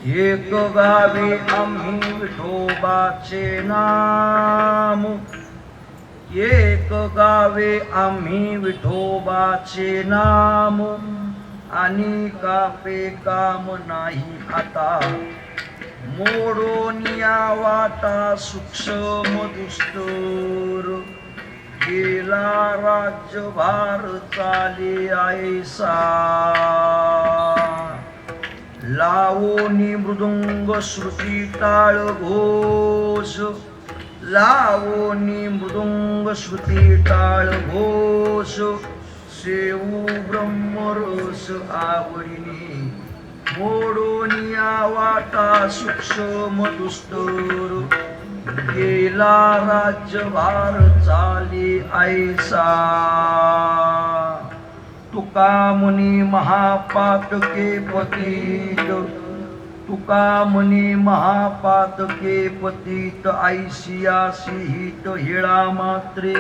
एक गावी आम्ही विठोबाचे नाम, एक गावे आम्ही विठोबाचे नाम, आणि कापे काम नाही आता, मोडून या वाटा सूक्ष्म दुस्तर, गेला राज्यभार चाले ऐसा, लावोनी मृदुंग श्रुती टाळ घोष, लावोनी मृदुंग श्रुती टाळ घोष, सेवू ब्रह्मरस आवडीने, मोडोनिया वाटा सूक्ष्म दुस्तर, गेला राज्यभार चाले ऐसा, तुका मुनी महापातके पतित, तुका मुनी महापातके पतित, ऐसियासी हित हेळा मात्रे,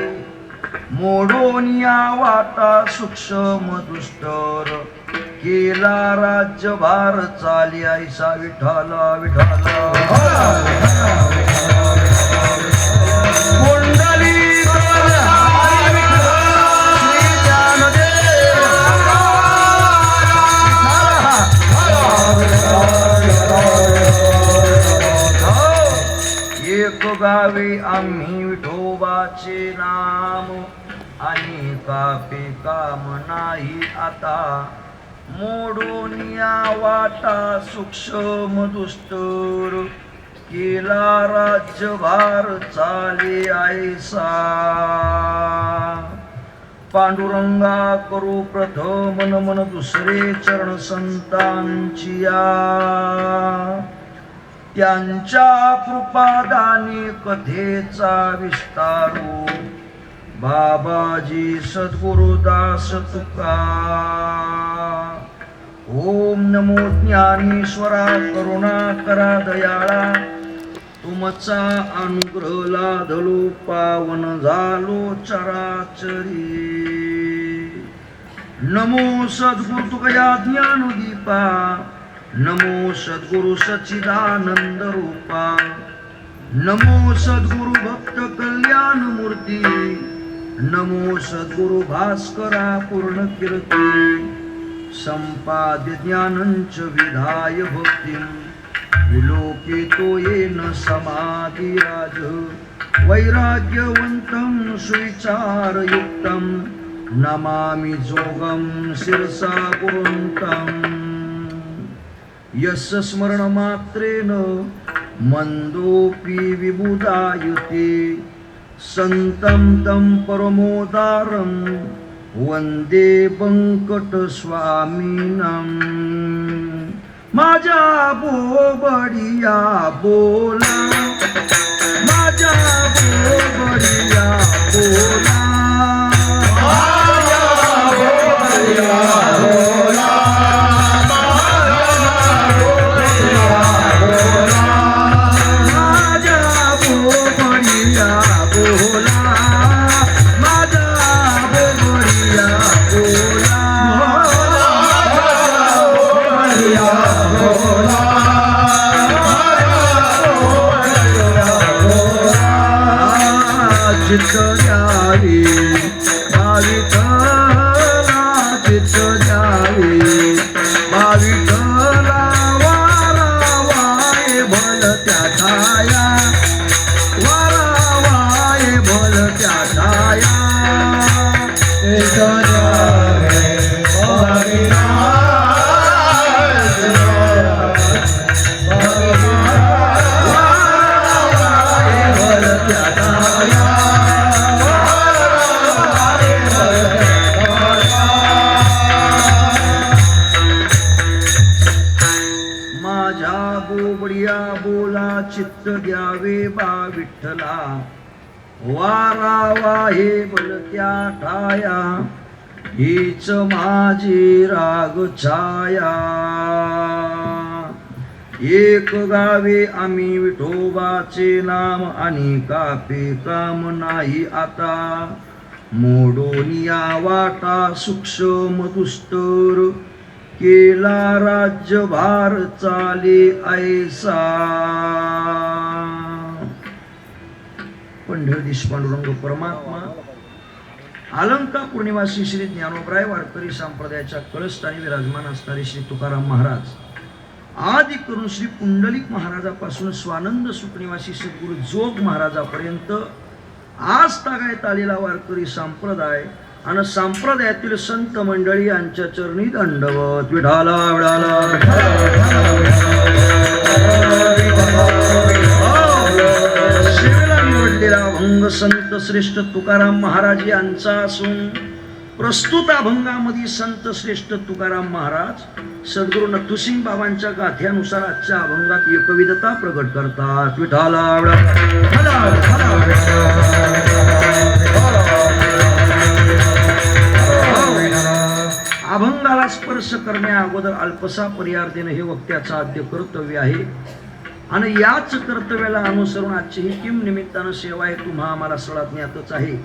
मोडोनिया वाटा सूक्ष्म दुस्तर, केला राज्यभार चाली ऐसा, विठ्ठल विठ्ठल एक गावी आम्ही विठोबाचे नाम, आणि कापे काम नाही आता, मोडोनिया वाटा सूक्ष्म दुस्तर, केला राज्यभार चाले ऐसा, पांडुरंगा करू प्रथम नमन दुसरे चरण संतांचिया, त्यांच्या कृपादानी कथेचा विस्तारू, बाबाजी सद्गुरुदास तुका, ओम नमो ज्ञानेश्वरा करुणा करा दयाळा, तुमचा अनुग्रह लाधलो पावन झालो चराचरी, नमो सद्गुरु तुकया ज्ञानदीपा, नमो सद्गुरु सच्चिदानंद रूपा, नमो सद्गुरु भक्त कल्याण मूर्ती, नमो सद्गुरु भास्करा पूर्ण कीर्ती, संपाद्य ज्ञानंच विधाय भक्तिं, विलोकितो येन समाधिराज, वैराग्यवन्तं सुविचारयुक्तं, नमामि जोगं शिरसा पुरन्तं, यस्य स्मरणमात्रेण मन्दोऽपि विबुधायते, सन्तं तं परमोदारं वन्दे वेंकटस्वामिनं, माझ्या बोबडिया बोला, माझ्या बोबडिया बोला, माझ्या बोबडिया बोला, चित्त द्यावी भाविठला, चित्त द्यावी भाविठला, वारावाय भलत्या छाया, वारावाय भलत्या छाया, चित्त द्यावे चित्त द्यावे बा विठ्ठला, वारावा हे बोलत्या ठाया, हीच माझी राग छाया, एक गावे आम्ही विठोबाचे नाम, आणि कापे काम नाही आता, मोडोनिया वाटा सूक्ष्म दुस्तर, केला राज्यभार चाले ऐसा. पंढरदेश पांडुरंग परमात्मा अलंकापूर निवासी श्री ज्ञानोबराय वारकरी संप्रदायाच्या कळस्थानी विराजमान असणारे श्री तुकाराम महाराज आदि करून श्री पुंडलिक महाराजापासून स्वानंद सुख निवासी सद्गुरु जोग महाराजापर्यंत आज तागायत आलेला वारकरी संप्रदाय आणि संप्रदायातील संत मंडळी यांच्या चरणी दंडवत. विठाला विठाला शिवेला निवडलेला अभंग संत श्रेष्ठ तुकाराम महाराज यांचा असून प्रस्तुत अभंगामध्ये संत श्रेष्ठ तुकाराम महाराज सद्गुरु नथुसिंग बाबांच्या गाथ्यानुसार आजच्या अभंगात एकविधता प्रकट करतात. विठाला अभंगाला स्पर्श करण्या अगोदर अल्पसा पर्याय देणं हे वक्त्याचं आद्य कर्तव्य आहे आणि याच कर्तव्याला अनुसरून आजची ही किम निमित्तानं सेवा आहे तुम्हा आम्हाला सळाज्ञातच आहे.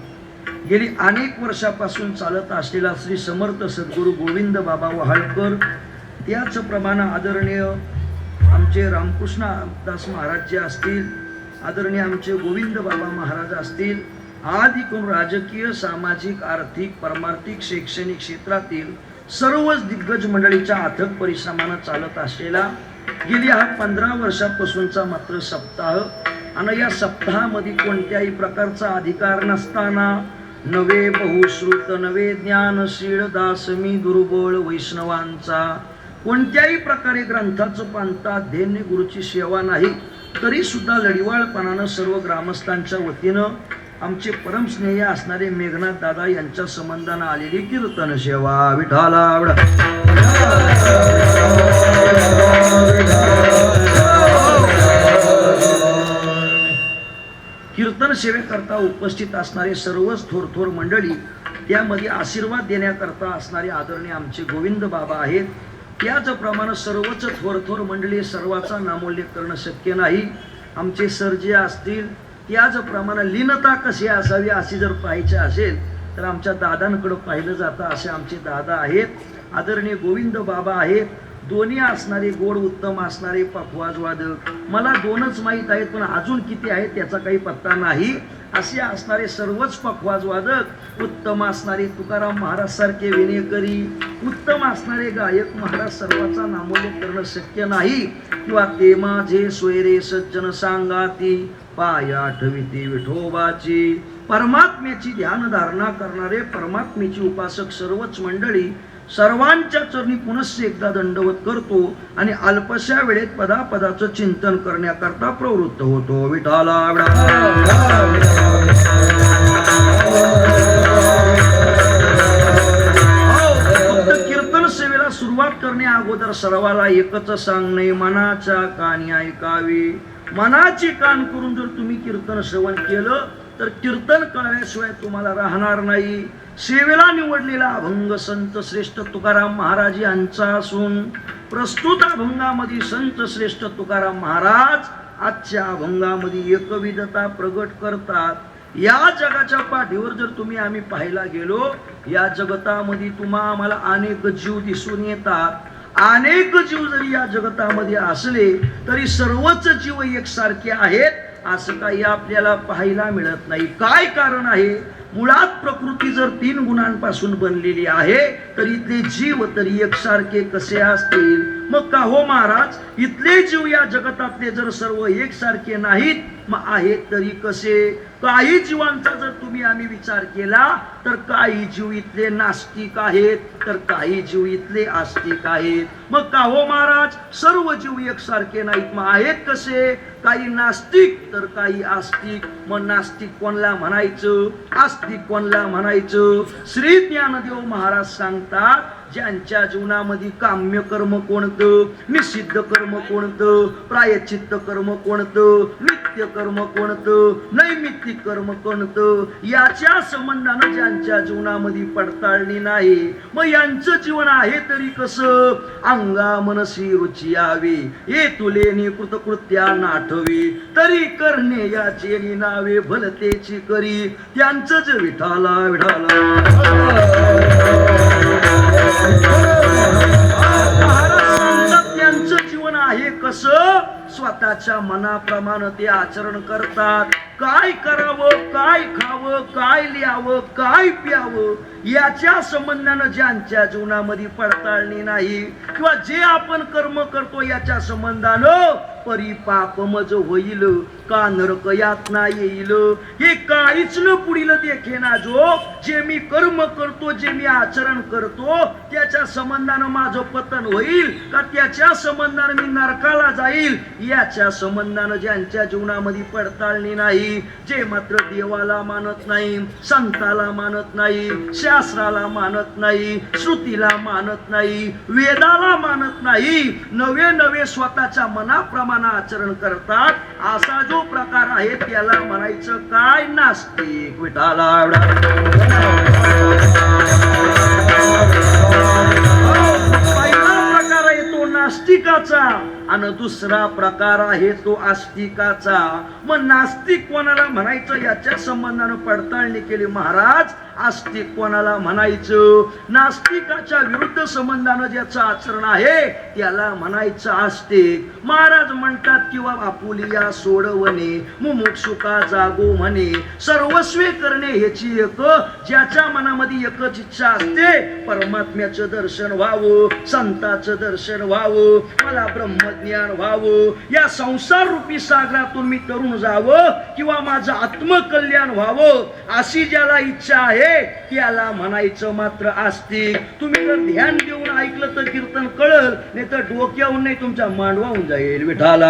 गेली अनेक वर्षापासून चालत असलेला श्री समर्थ सद्गुरु गोविंद बाबा वहाळकर त्याचप्रमाणे आदरणीय आमचे रामकृष्ण दास महाराज जे असतील, आदरणीय आमचे गोविंद बाबा महाराज असतील, आदी करून राजकीय सामाजिक आर्थिक परमार्थिक शैक्षणिक क्षेत्रातील सर्वच दिग्गज मंडळीच्या अथक परिश्रमानं चालत असलेला गेली हा 15 वर्षापासूनचा मात्र सप्ताह आणि या सप्ताहामध्ये कोणत्याही प्रकारचा अधिकार नसताना नवे बहुश्रुत नवे ज्ञानशील दास मी दुर्बळ वैष्णवांचा कोणत्याही प्रकारे ग्रंथाचं पंथा ध्येय गुरुची सेवा नाही तरी सुद्धा लढिवाळपणानं सर्व ग्रामस्थांच्या वतीनं आमचे परमस्नेही असणारे मेघनाथ दादा यांच्या संबंधानं आलेली कीर्तन सेवा. विठाला कीर्तन सेवेकरता उपस्थित असणारे सर्वच थोर मंडळी, त्यामध्ये आशीर्वाद देण्याकरता असणारे आदरणीय आमचे गोविंद बाबा आहेत. त्याचप्रमाणे सर्वच थोर मंडळी सर्वाचा नामोल्लेख करणं शक्य नाही. आमचे सर जे असतील त्याचप्रमाणे लीनता कशी असावी अशी जर पाहायची असेल तर आमच्या दादांकडे पाहिलं जातं. असे आमचे दादा आहेत, आदरणीय गोविंद बाबा आहेत. दोन्ही असणारे गोड उत्तम असणारे पखवाज वादक मला 2च माहीत आहेत पण अजून किती आहेत त्याचा काही पत्ता नाही. असे असणारे सर्वच पखवाज वादक, उत्तम असणारे तुकाराम महाराज सारखे विनेकरी, उत्तम असणारे गायक महाराज सर्वाचा नामोल्लेख करणं शक्य नाही. किंवा ते माझे सोयरे सज्जन सांगाती पाया ठविती विठोबाची परमात्म्याची ध्यानधारणा करणारे परमात्म्याची उपासक सर्वच मंडळी सर्वांच्या चरणी पुनश्च एकदा दंडवत करतो आणि अल्पशा वेळेत पदापदाचं चिंतन करण्याकरता प्रवृत्त होतो. विठाला कीर्तन सेवेला सुरुवात करण्या अगोदर सर्वाला एकच सांगणे, मनाच्या कानी ऐकावी. मनाची कान करून जर तुम्ही कीर्तन श्रवण केलं तर कीर्तन कळल्याशिवाय तुम्हाला राहणार नाही. सेवेला निवडलेला अभंग संत श्रेष्ठ तुकाराम महाराज यांचा असून प्रस्तुत अभंगामध्ये संत श्रेष्ठ तुकाराम महाराज आजच्या अभंगामध्ये एकविधता प्रगट करतात. या जगाच्या पाठीवर जर तुम्ही आम्ही पाहायला गेलो, या जगतामध्ये तुम्हा आम्हाला अनेक जीव दिसून येतात. अनेक जीव जरी या जगतामध्ये असले तरी सर्वच जीव एकसारखे आहेत असं काही आपल्याला पाहायला मिळत नाही. काय कारण आहे? मुळात प्रकृती जर 3 गुणांपासून बनलेली आहे तर इथले जीव तरी एकसारखे कसे असतील? मग का हो महाराज, इथले जीव या जगतातले जर सर्व एकसारखे नाहीत मग आहेत तरी कसे? काही जीवांचा जर तुम्ही आम्ही विचार केला तर काही जीव इथले नास्तिक आहेत तर काही जीव इथले आस्तिक आहेत. मग का हो महाराज, सर्व जीव एकसारखे नाहीत मग आहेत कसे? काही नास्तिक तर काही आस्तिक. मग नास्तिक कोणला म्हणायचं, आस्तिक कोणला म्हणायचं? श्री ज्ञानदेव महाराज सांगतात, ज्यांच्या जीवनामध्ये काम्य कर्म कोणतं, निषिद्ध कर्म कोणतं, प्रायश्चित्त कर्म कोणतं, नित्य कर्म कोणतं, नैमित्तिक कर्म कोणतं, याच्या संबंधानं ज्यांच्या जीवनामध्ये पडताळणी नाही मग यांचं जीवन आहे तरी कसं? अंगा मनसी रुची यावी हे तुलेनी कृतकृत्या नाठवी तरी करणे याचे नावे भलतेची करी. त्यांचं जे विठाला विठाला कसं स्वतःच्या मनाप्रमाणे ते आचरण करतात. काय करावं, काय खावं, काय लिहावं, काय प्यावं याच्या संबंधानं ज्यांच्या जीवनामध्ये पडताळणी नाही किंवा जे आपण कर्म करतो याच्या संबंधानं परिपापमज होईल का नरक यातना येईल हे काहीच न पुढील देखेना. जो जे मी कर्म करतो, जे मी आचरण करतो त्याच्या संबंधानं माझं पतन होईल का त्याच्या संबंधानं मी नरकाला जाईल याच्या संबंधानं ज्यांच्या जीवनामध्ये पडताळणी नाही, जे मात्र देवाला मानत नाही, संताला मानत नाही, शास्त्राला मानत नाही, श्रुतीला मानत नाही, वेदाला मानत नाही, नवे नवे स्वतःच्या मनाप्रमाणे आचरण करतात, असा जो प्रकार आहे त्याला म्हणायचं काय? नास्तिक. विठाला पहिला प्रकार आहे तो नास्तिकाचा आणि दुसरा प्रकार आहे तो आस्तिकाचा. मग नास्तिक कोणाला म्हणायचं याच्या संबंधानं पडताळणी केली महाराज. आस्तिक कोणाला म्हणायचं? नास्तिकाच्या विरुद्ध संबंधानं ज्याचं आचरण आहे त्याला म्हणायचं आस्तिक. महाराज म्हणतात किंवा आपुलिया सोडवणे, मुमुक्षुका जागो म्हणे, सर्वस्वे करणे ह्याची एक, ज्याच्या मनामध्ये एकच इच्छा असते, परमात्म्याचं दर्शन व्हावं, संतांचं दर्शन व्हावं, मला ब्रह्मज्ञान व्हावं, या संसार रूपी सागरातून मी तरुण जावं किंवा माझं आत्मकल्याण व्हावं, अशी ज्याला इच्छा आहे त्याला म्हणायचं मात्र आस्तिक. तुम्ही जर ध्यान देऊन ऐकलं तर कीर्तन कळल, नाही तर डोक्याहून नाही तुमच्या मांडवाहून जाईल. विठाला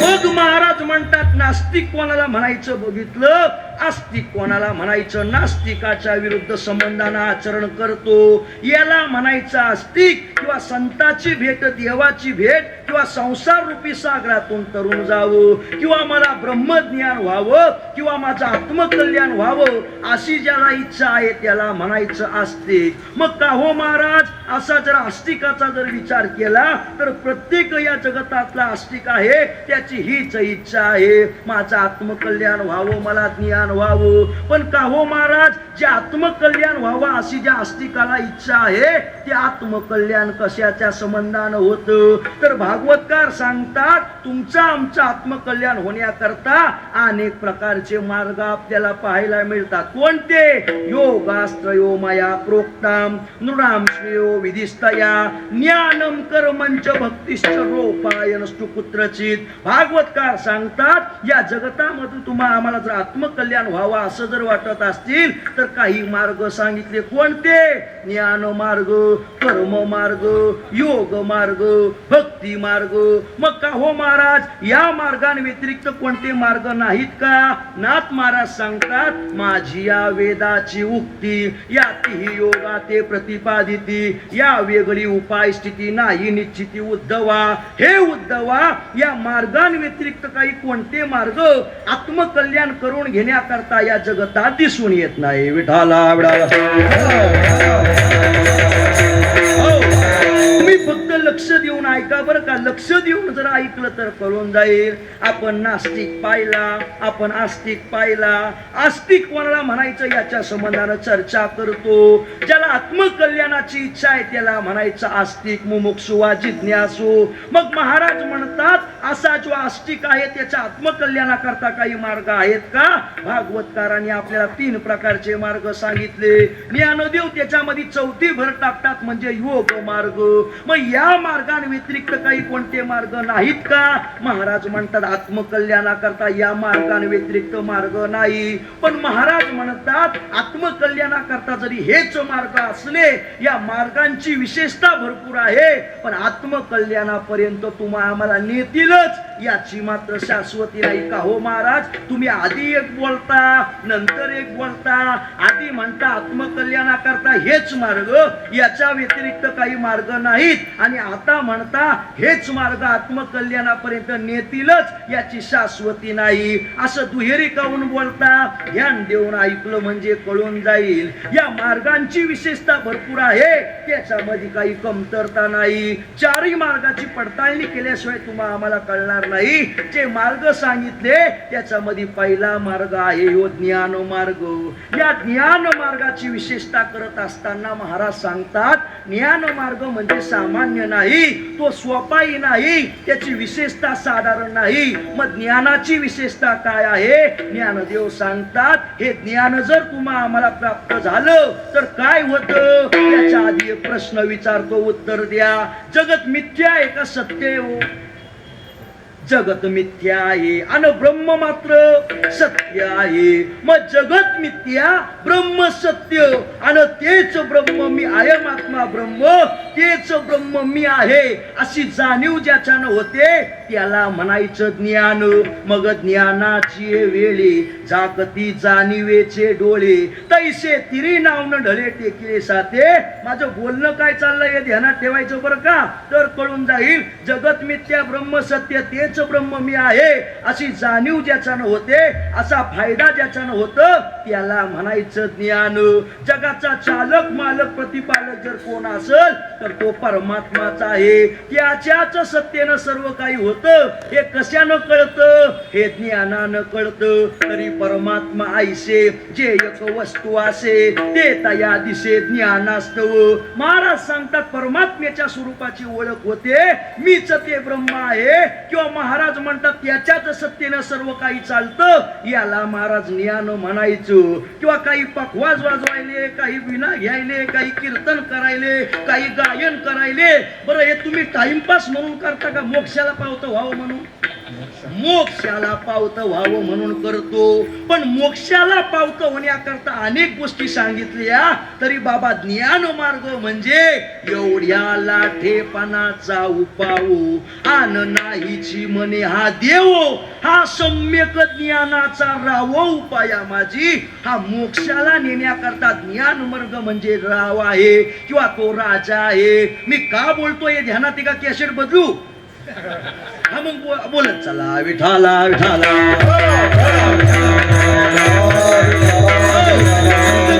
मग महाराज म्हणतात नास्तिक कोणाला म्हणायचं बघितलं, आस्तिक कोणाला म्हणायचं? नास्तिकाच्या विरुद्ध संबंधानं आचरण करतो याला म्हणायचं आस्तिक. किंवा संताची भेट, देवाची भेट किंवा संसार रूपी सागरातून तरुण जावं किंवा मला ब्रह्मज्ञान व्हावं किंवा माझं आत्मकल्याण व्हावं अशी ज्याला इच्छा आहे त्याला म्हणायचं आस्तिक. मग का हो महाराज, असा जर आस्तिकाचा जर विचार केला तर प्रत्येक या जगतातला आस्तिक आहे त्याची हीच इच्छा आहे, माझं आत्मकल्याण व्हावं, मला ज्ञान व्हावं. पण का हो महाराज, जे आत्मकल्याण व्हावं अशी ज्या आस्तिकाला इच्छा आहे ते आत्मकल्याण कशाच्या संबंधानं होतं? तर भागवतकार सांगतात तुमचं आमचं आत्मकल्याण होण्याकरता अनेक प्रकारचे मार्ग आपल्याला पाहायला मिळतात. कोणते? योगास्त्रयो मया प्रोक्ताम नृणाम श्रेयो विधिस्तया ज्ञानम कर्मंच भक्तिश्च रोपायनस्तु कुत्रचित. भागवतकार सांगतात या जगतामधून तुम्हाला आम्हाला जर आत्मकल्याण व्हावं असं जर वाटत असतील तर काही मार्ग सांगितले. कोणते? ज्ञान मार्ग, कर्म मार्ग, योग मार्ग, भक्ती मार्ग. मग का हो महाराज, या मार्गांव्यतिरिक्त कोणते मार्ग नाहीत का? नाथ महाराज सांगतात माझी या वेदाची उक्ती यातीही योगा ते प्रतिपादिती, या वेगळी उपाय स्थिती नाही निश्चिती उद्धवा. हे उद्धवा, या मार्गांव्यतिरिक्त काही कोणते मार्ग आत्मकल्याण करून घेण्याकरता या जगतात दिसून येत नाही. विठाला तुम्ही फक्त लक्ष देऊन ऐका बरं का. लक्ष देऊन जर ऐकलं तर कळून जाईल. आपण नास्तिक पाहिला, आपण आस्तिक पाहिला. आस्तिक कोणाला म्हणायचं याच्या संबंधानं चर्चा करतो. ज्याला आत्मकल्याणाची इच्छा आहे त्याला म्हणायचं आस्तिक, मुमुक्षु वा जिज्ञासू. मग महाराज म्हणतात असा जो आस्तिक आहे त्याच्या आत्मकल्याणाकरता काही मार्ग आहेत का? भागवतकारांनी आपल्याला 3 प्रकारचे मार्ग सांगितले. ज्ञानदेव त्याच्यामध्ये 4थी भर टाकतात म्हणजे योग मार्ग. मग या मार्गांव्यतिरिक्त काही कोणते मार्ग नाहीत का? महाराज म्हणतात आत्मकल्याणाकरता या मार्गांव्यतिरिक्त मार्ग नाही. पण महाराज म्हणतात आत्मकल्याणाकरता जरी हेच मार्ग असले या मार्गांची विशेषता भरपूर आहे, पण आत्मकल्याणापर्यंत तुम्हा आम्हाला नेतीलच याची मात्र शाश्वती नाही. का हो महाराज, तुम्ही आधी एक बोलता नंतर एक बोलता. आधी म्हणता आत्मकल्याणाकरता हेच मार्ग, याच्या व्यतिरिक्त काही मार्ग नाहीत, आणि आता म्हणता हेच मार्ग आत्मकल्याण कल्याणापर्यंत नेतीलच याची शाश्वती नाही असं दुहेरी काऊन बोलता ध्यान देऊन ऐकलं म्हणजे कळून जाईल या मार्गांची विशेषता भरपूर आहे त्याच्यामध्ये काही कमतरता नाही चारही मार्गाची पडताळणी केल्याशिवाय तुम्हाला आम्हाला कळणार नाही जे मार्ग सांगितले त्याच्यामध्ये पहिला मार्ग आहे ह्यो ज्ञान मार्ग या ज्ञान मार्गाची विशेषता करत असताना महाराज सांगतात ज्ञान मार्ग म्हणजे सामान्य नाही तो सोपाही नाही त्याची विशेषता साधारण नाही मग ज्ञानाची विशेषता काय आहे ज्ञानदेव सांगतात हे ज्ञान जर तुम्हाला आम्हाला प्राप्त झालं तर काय होतं त्याच्या आधी एक प्रश्न विचारतो उत्तर द्या जगत मिथ्या आहे का सत्य आहे हो जगत मिथ्या आहे आणि ब्रह्म मात्र सत्य आहे मग जगत मिथ्या ब्रह्म सत्य आणि तेच ब्रह्म मी अयम आत्मा ब्रह्म तेच ब्रह्म मी आहे अशी जाणीव ज्याच्यानं होते त्याला म्हणायचं ज्ञान मग ज्ञानाची वेळे जागती जाणीवेचे डोळे तैसे तिरी नावनं ढळे टेकले साथे माझं बोलणं काय चाललंय हे ध्यानात ठेवायचं बरं का तर कळून जाईल जगत मिथ्या ब्रह्म सत्य तेच ब्रह्म मी आहे अशी जाणीव ज्याच्यानं होते असा फायदा ज्याच्यानं होतं त्याला म्हणायचं ज्ञान जगाचा चालक मालक प्रतिपालक जर कोण असेल तर तो परमात्माचा आहे त्याच्याच सत्तेनं सर्व काही होतं हे कशानं कळतं हे ज्ञानानं कळतं तरी परमात्मा ऐसे जे एक वस्तू असे ते तया दिसे ज्ञानास्तव महाराज सांगतात परमात्म्याच्या स्वरूपाची ओळख होते मीच ते ब्रह्म आहे किंवा महाराज म्हणतात त्याच्याच सत्तेनं सर्व काही चालतं याला महाराज ज्ञान म्हणायचं किंवा काही पखवाज वाजवायले काही विना घ्यायले काही कीर्तन करायले काही गायन करायले बरं हे तुम्ही टाइमपास म्हणून करता का मोक्षाला पावतं व्हावं म्हणून मोक्षाला पावतं व्हावं म्हणून करतो पण मोक्षाला पावतं होण्याकरता अनेक गोष्टी सांगितल्या तरी बाबा ज्ञान मार्ग म्हणजे एवढ्या लाठेपणाचा उपाव आन नाहीची म्हणे हा देव हा सम्यक ज्ञानाचा राव उपाया माझी हा मोक्षाला नेण्याकरता ज्ञान मार्ग म्हणजे राव आहे किंवा तो राजा आहे मी का बोलतोय हे ध्यानात आहे का कॅसेट बदलू हा मग बोलत चला विठाला विठाला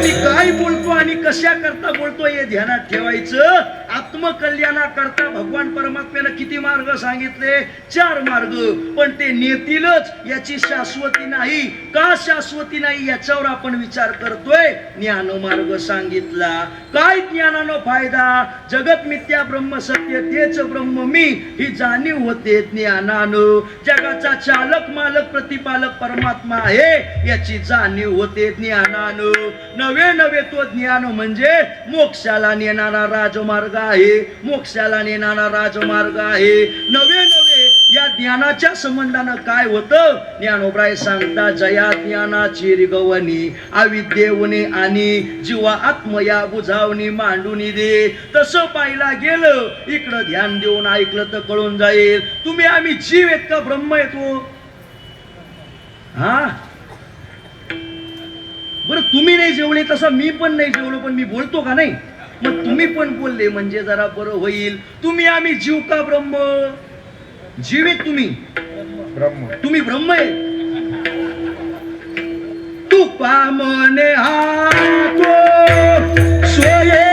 मी काय बोलतो आणि कशा करता बोलतो हे ध्यानात ठेवायचं आत्मकल्याणाकरता भगवान परमात्म्याने किती मार्ग सांगितले 4 मार्ग पण ते नेतीलच याची शाश्वती नाही का शाश्वती नाही याच्यावर आपण विचार करतोय ज्ञान मार्ग सांगितला काय ज्ञानानं फायदा जगत मिथ्या ब्रह्म सत्य तेच ब्रह्म मी ही जाणीव होते ज्ञानानं जगाचा चालक मालक प्रतिपालक परमात्मा आहे याची जाणीव होते ज्ञानानं नवे नवे तो ज्ञान म्हणजे मोक्षाला नेणारा राजमार्ग आहे मोक्षाला नेणारा राजमार्ग आहे नवे नवे या ज्ञानाच्या संबंधानं काय होतं ज्ञानोबराय सांगता जया ज्ञानाची रिगवणी अविद्येवने आणि जीवा आत्मया बुझावणी मांडूनी दे तसं पाहिला गेलं इकडं ध्यान देऊन ऐकलं तर कळून जाईल तुम्ही आम्ही जीव आहेत का ब्रह्म येतो हा बरं तुम्ही नाही जेवले तसं मी पण नाही जेवलो पण मी बोलतो का नाही मग तुम्ही पण बोलले म्हणजे जरा बरं होईल तुम्ही आम्ही जीव का ब्रह्म जीव आहे तुम्ही ब्रह्म तुम्ही ब्रह्म आहे तू पामने हातो सोये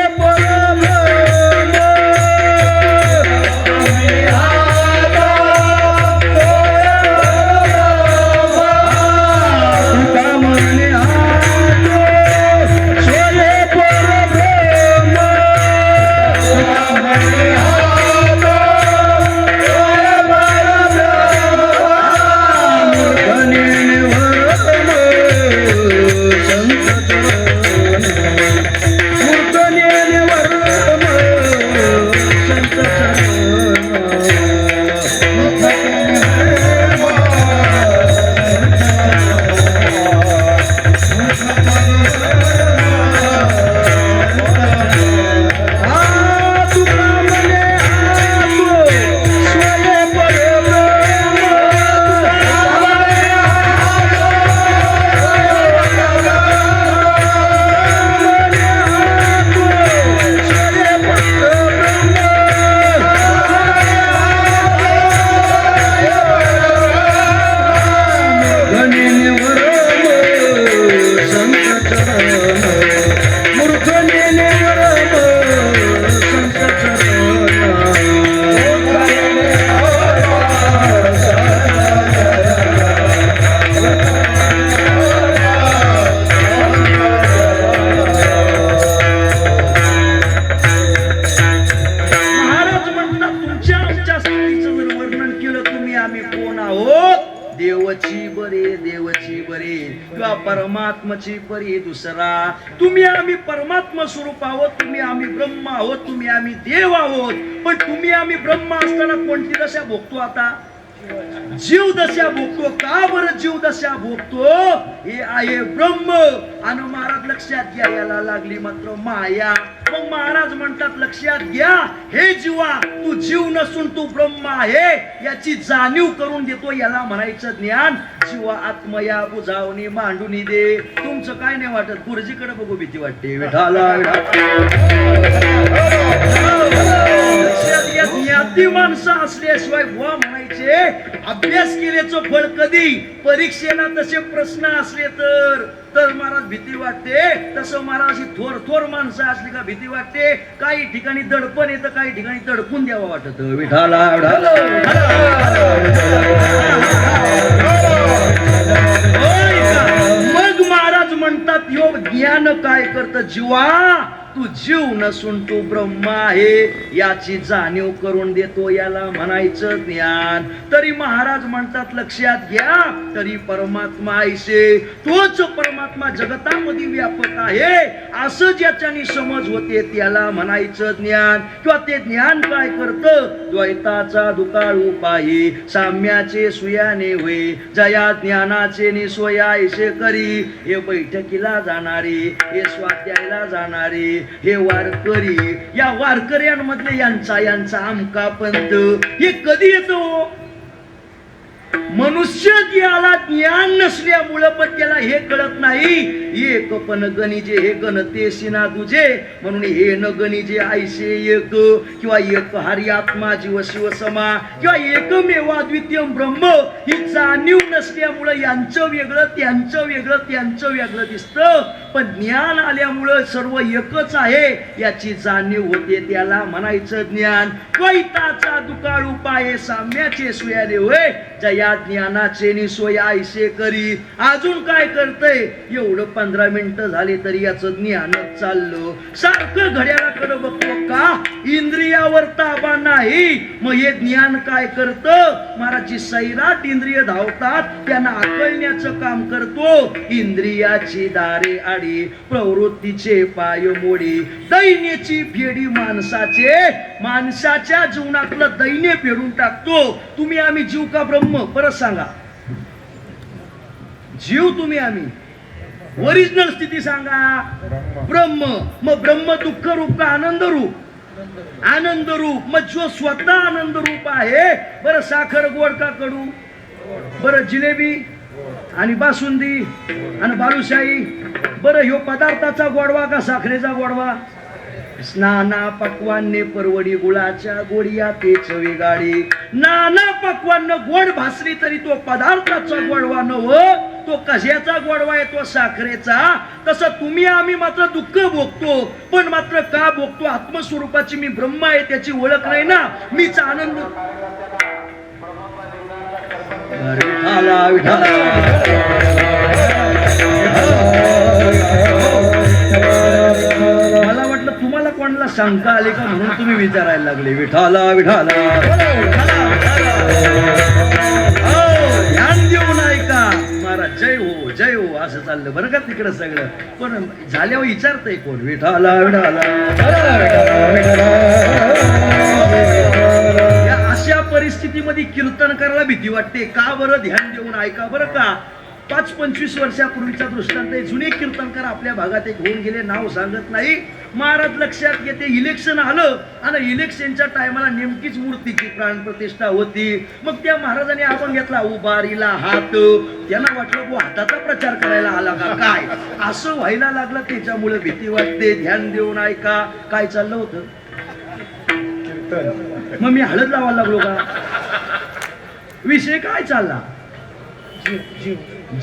गावची बरे देवची बरे किंवा परमात्माची परी दुसरा. तुम्ही आम्ही परमात्मा स्वरूप आहोत, तुम्ही आम्ही ब्रह्म आहोत, तुम्ही आम्ही देव आहोत. पण तुम्ही आम्ही ब्रह्म असताना कोणती दशा भोगतो? आता जीव दशा भोगतो. का बरं जीव दशा भोगतो? हे आहे ब्रह्म. आणि महाराज लक्षात घ्या, याला लागली मात्र माया. मग महाराज म्हणतात लक्षात घ्या, हे जीवा तू जीव नसून तू ब्रह्म आहे याची जाणीव करून देतो. याला म्हणायचं ज्ञान. जीवा आत्मया बुजावणी मांडून दे. तुमचं काय नाही वाटत? गुरुजीकडे बघू भीती वाटते. विठाला ज्ञाती माणसं असल्याशिवाय बुवा म्हणायचे. अभ्यास केल्याचं फळ कधी? परीक्षेला तसे प्रश्न असले तर महाराज भीती वाटते. तसं महाराज ही थोर थोर माणसं असली का भीती वाटते. काही ठिकाणी दडपण येतं, काही ठिकाणी दडपून द्यावं वाटत. विठाला मग महाराज म्हणतात योग ज्ञान काय करतं? जीवा तू जीव नसून तू ब्रह्म आहे याची जाणीव करून देतो. याला म्हणायचं ज्ञान. तरी महाराज म्हणतात लक्षात घ्या, तरी परमात्मा ऐसे तोच परमात्मा जगतामध्ये व्यापक आहे असं ज्याच्यानी समज होते त्याला म्हणायचं ज्ञान. किंवा ते ज्ञान काय करतं? द्वैताचा दुकाळ उपायी साम्याचे सुयाने होय. जया ज्ञानाचे निसोया ऐसे करी. हे बैठकीला जाणारे, हे स्वाध्यायाला जाणारे, हे वारकरी, या वारकऱ्यांमधले यांचा आमका पंथ हे कधी येतो? मनुष्य याला ज्ञान नसल्यामुळं पण त्याला हे कळत नाही. एक पण गणिजे हे गणतेसी ना तुझे, म्हणून हे न गणिजे ऐसे एक. किंवा एक हरी आत्मा जीव शिव समा, किंवा एकमेवा द्वितीय ब्रह्म ही जाणीव नसल्यामुळं यांचं वेगळं त्यांचं वेगळं त्यांचं वेगळं दिसतं. पण ज्ञान आल्यामुळं सर्व एकच आहे याची जाणीव होते. त्याला म्हणायचं ज्ञान. द्वैताचा दुकाळ उपाय साम्याचे सुयाले होय. जया ज्ञानाचे निसोय ऐसे करी. अजून काय करतय? एवढं 15 मिनिटं झाली तरी याचं ज्ञानच चाललं. सारखं घड्याळाकडे बघतो का? इंद्रियावर ताबा नाही. मग हे ज्ञान काय करतं? महाराजची सैराट इंद्रिय धावतात, त्यांना आकलण्याचं काम करतो. इंद्रियाची दारे आडी, प्रवृत्तीचे पाय मोडी, दैन्याची फेडी माणसाच्या जीवनातलं दैन्य फेडून टाकतो. तुम्ही आम्ही जीव का ब्रह्म? परत सांगा. जीव तुम्ही आम्ही, ओरिजिनल स्थिती सांगा. ब्रह्म. मग ब्रह्म दुःख रूप का आनंद रूप? आनंद रूप. मग जो स्वतः आनंद रूप आहे. बरं साखर गोड का कडू? बरं जिलेबी आणि बासुंदी आणि बालुशाही, बरं ह्यो पदार्थाचा गोडवा का साखरेचा गोडवा? नाना पक्वान्ने परवडी गुळाच्या गोडिया ते चवी गाडी. नाना पक्वान्न गोड भासली तरी तो पदार्थाचा गोडवा नव, तो कशाचा गोडवा आहे? तो साखरेचा. तसं तुम्ही आम्ही मात्र दुःख भोगतो. पण मात्र का भोगतो? आत्मस्वरूपाची मी ब्रह्म आहे त्याची ओळख नाही ना. मीच आनंद. मला वाटलं तुम्हाला कोणाला शंका आली का म्हणून तुम्ही विचारायला लागले. विठाला विठाला ध्यान देऊ नाही का महाराज? जय हो जय हो असं चाललं बरं का तिकडं सगळं. पण झाल्यावर विचारतंय कोण? विठाला विठाला. अशा परिस्थितीमध्ये कीर्तन करायला भीती वाटते. का बरं? ध्यान देऊन ऐका बरं का. 5-25 वर्षापूर्वीचा दृष्टांत आहे. जुने कीर्तनकार आपल्या भागात एक होऊन गेले, नाव सांगत नाही. महाराज लक्षात घेते, इलेक्शन आलं आणि इलेक्शनच्या टायमाला नेमकीच मूर्तीची प्राणप्रतिष्ठा होती. मग त्या महाराजांनी आपण घेतला उभारीला हात. त्यांना वाटलं वो हाताचा प्रचार करायला आला का काय? असं व्हायला लागलं. त्याच्यामुळे भीती वाटते. ध्यान देऊन ऐका. काय चाललं होतं? मग मी हळद लावायला लागलो का? विषय काय चालला?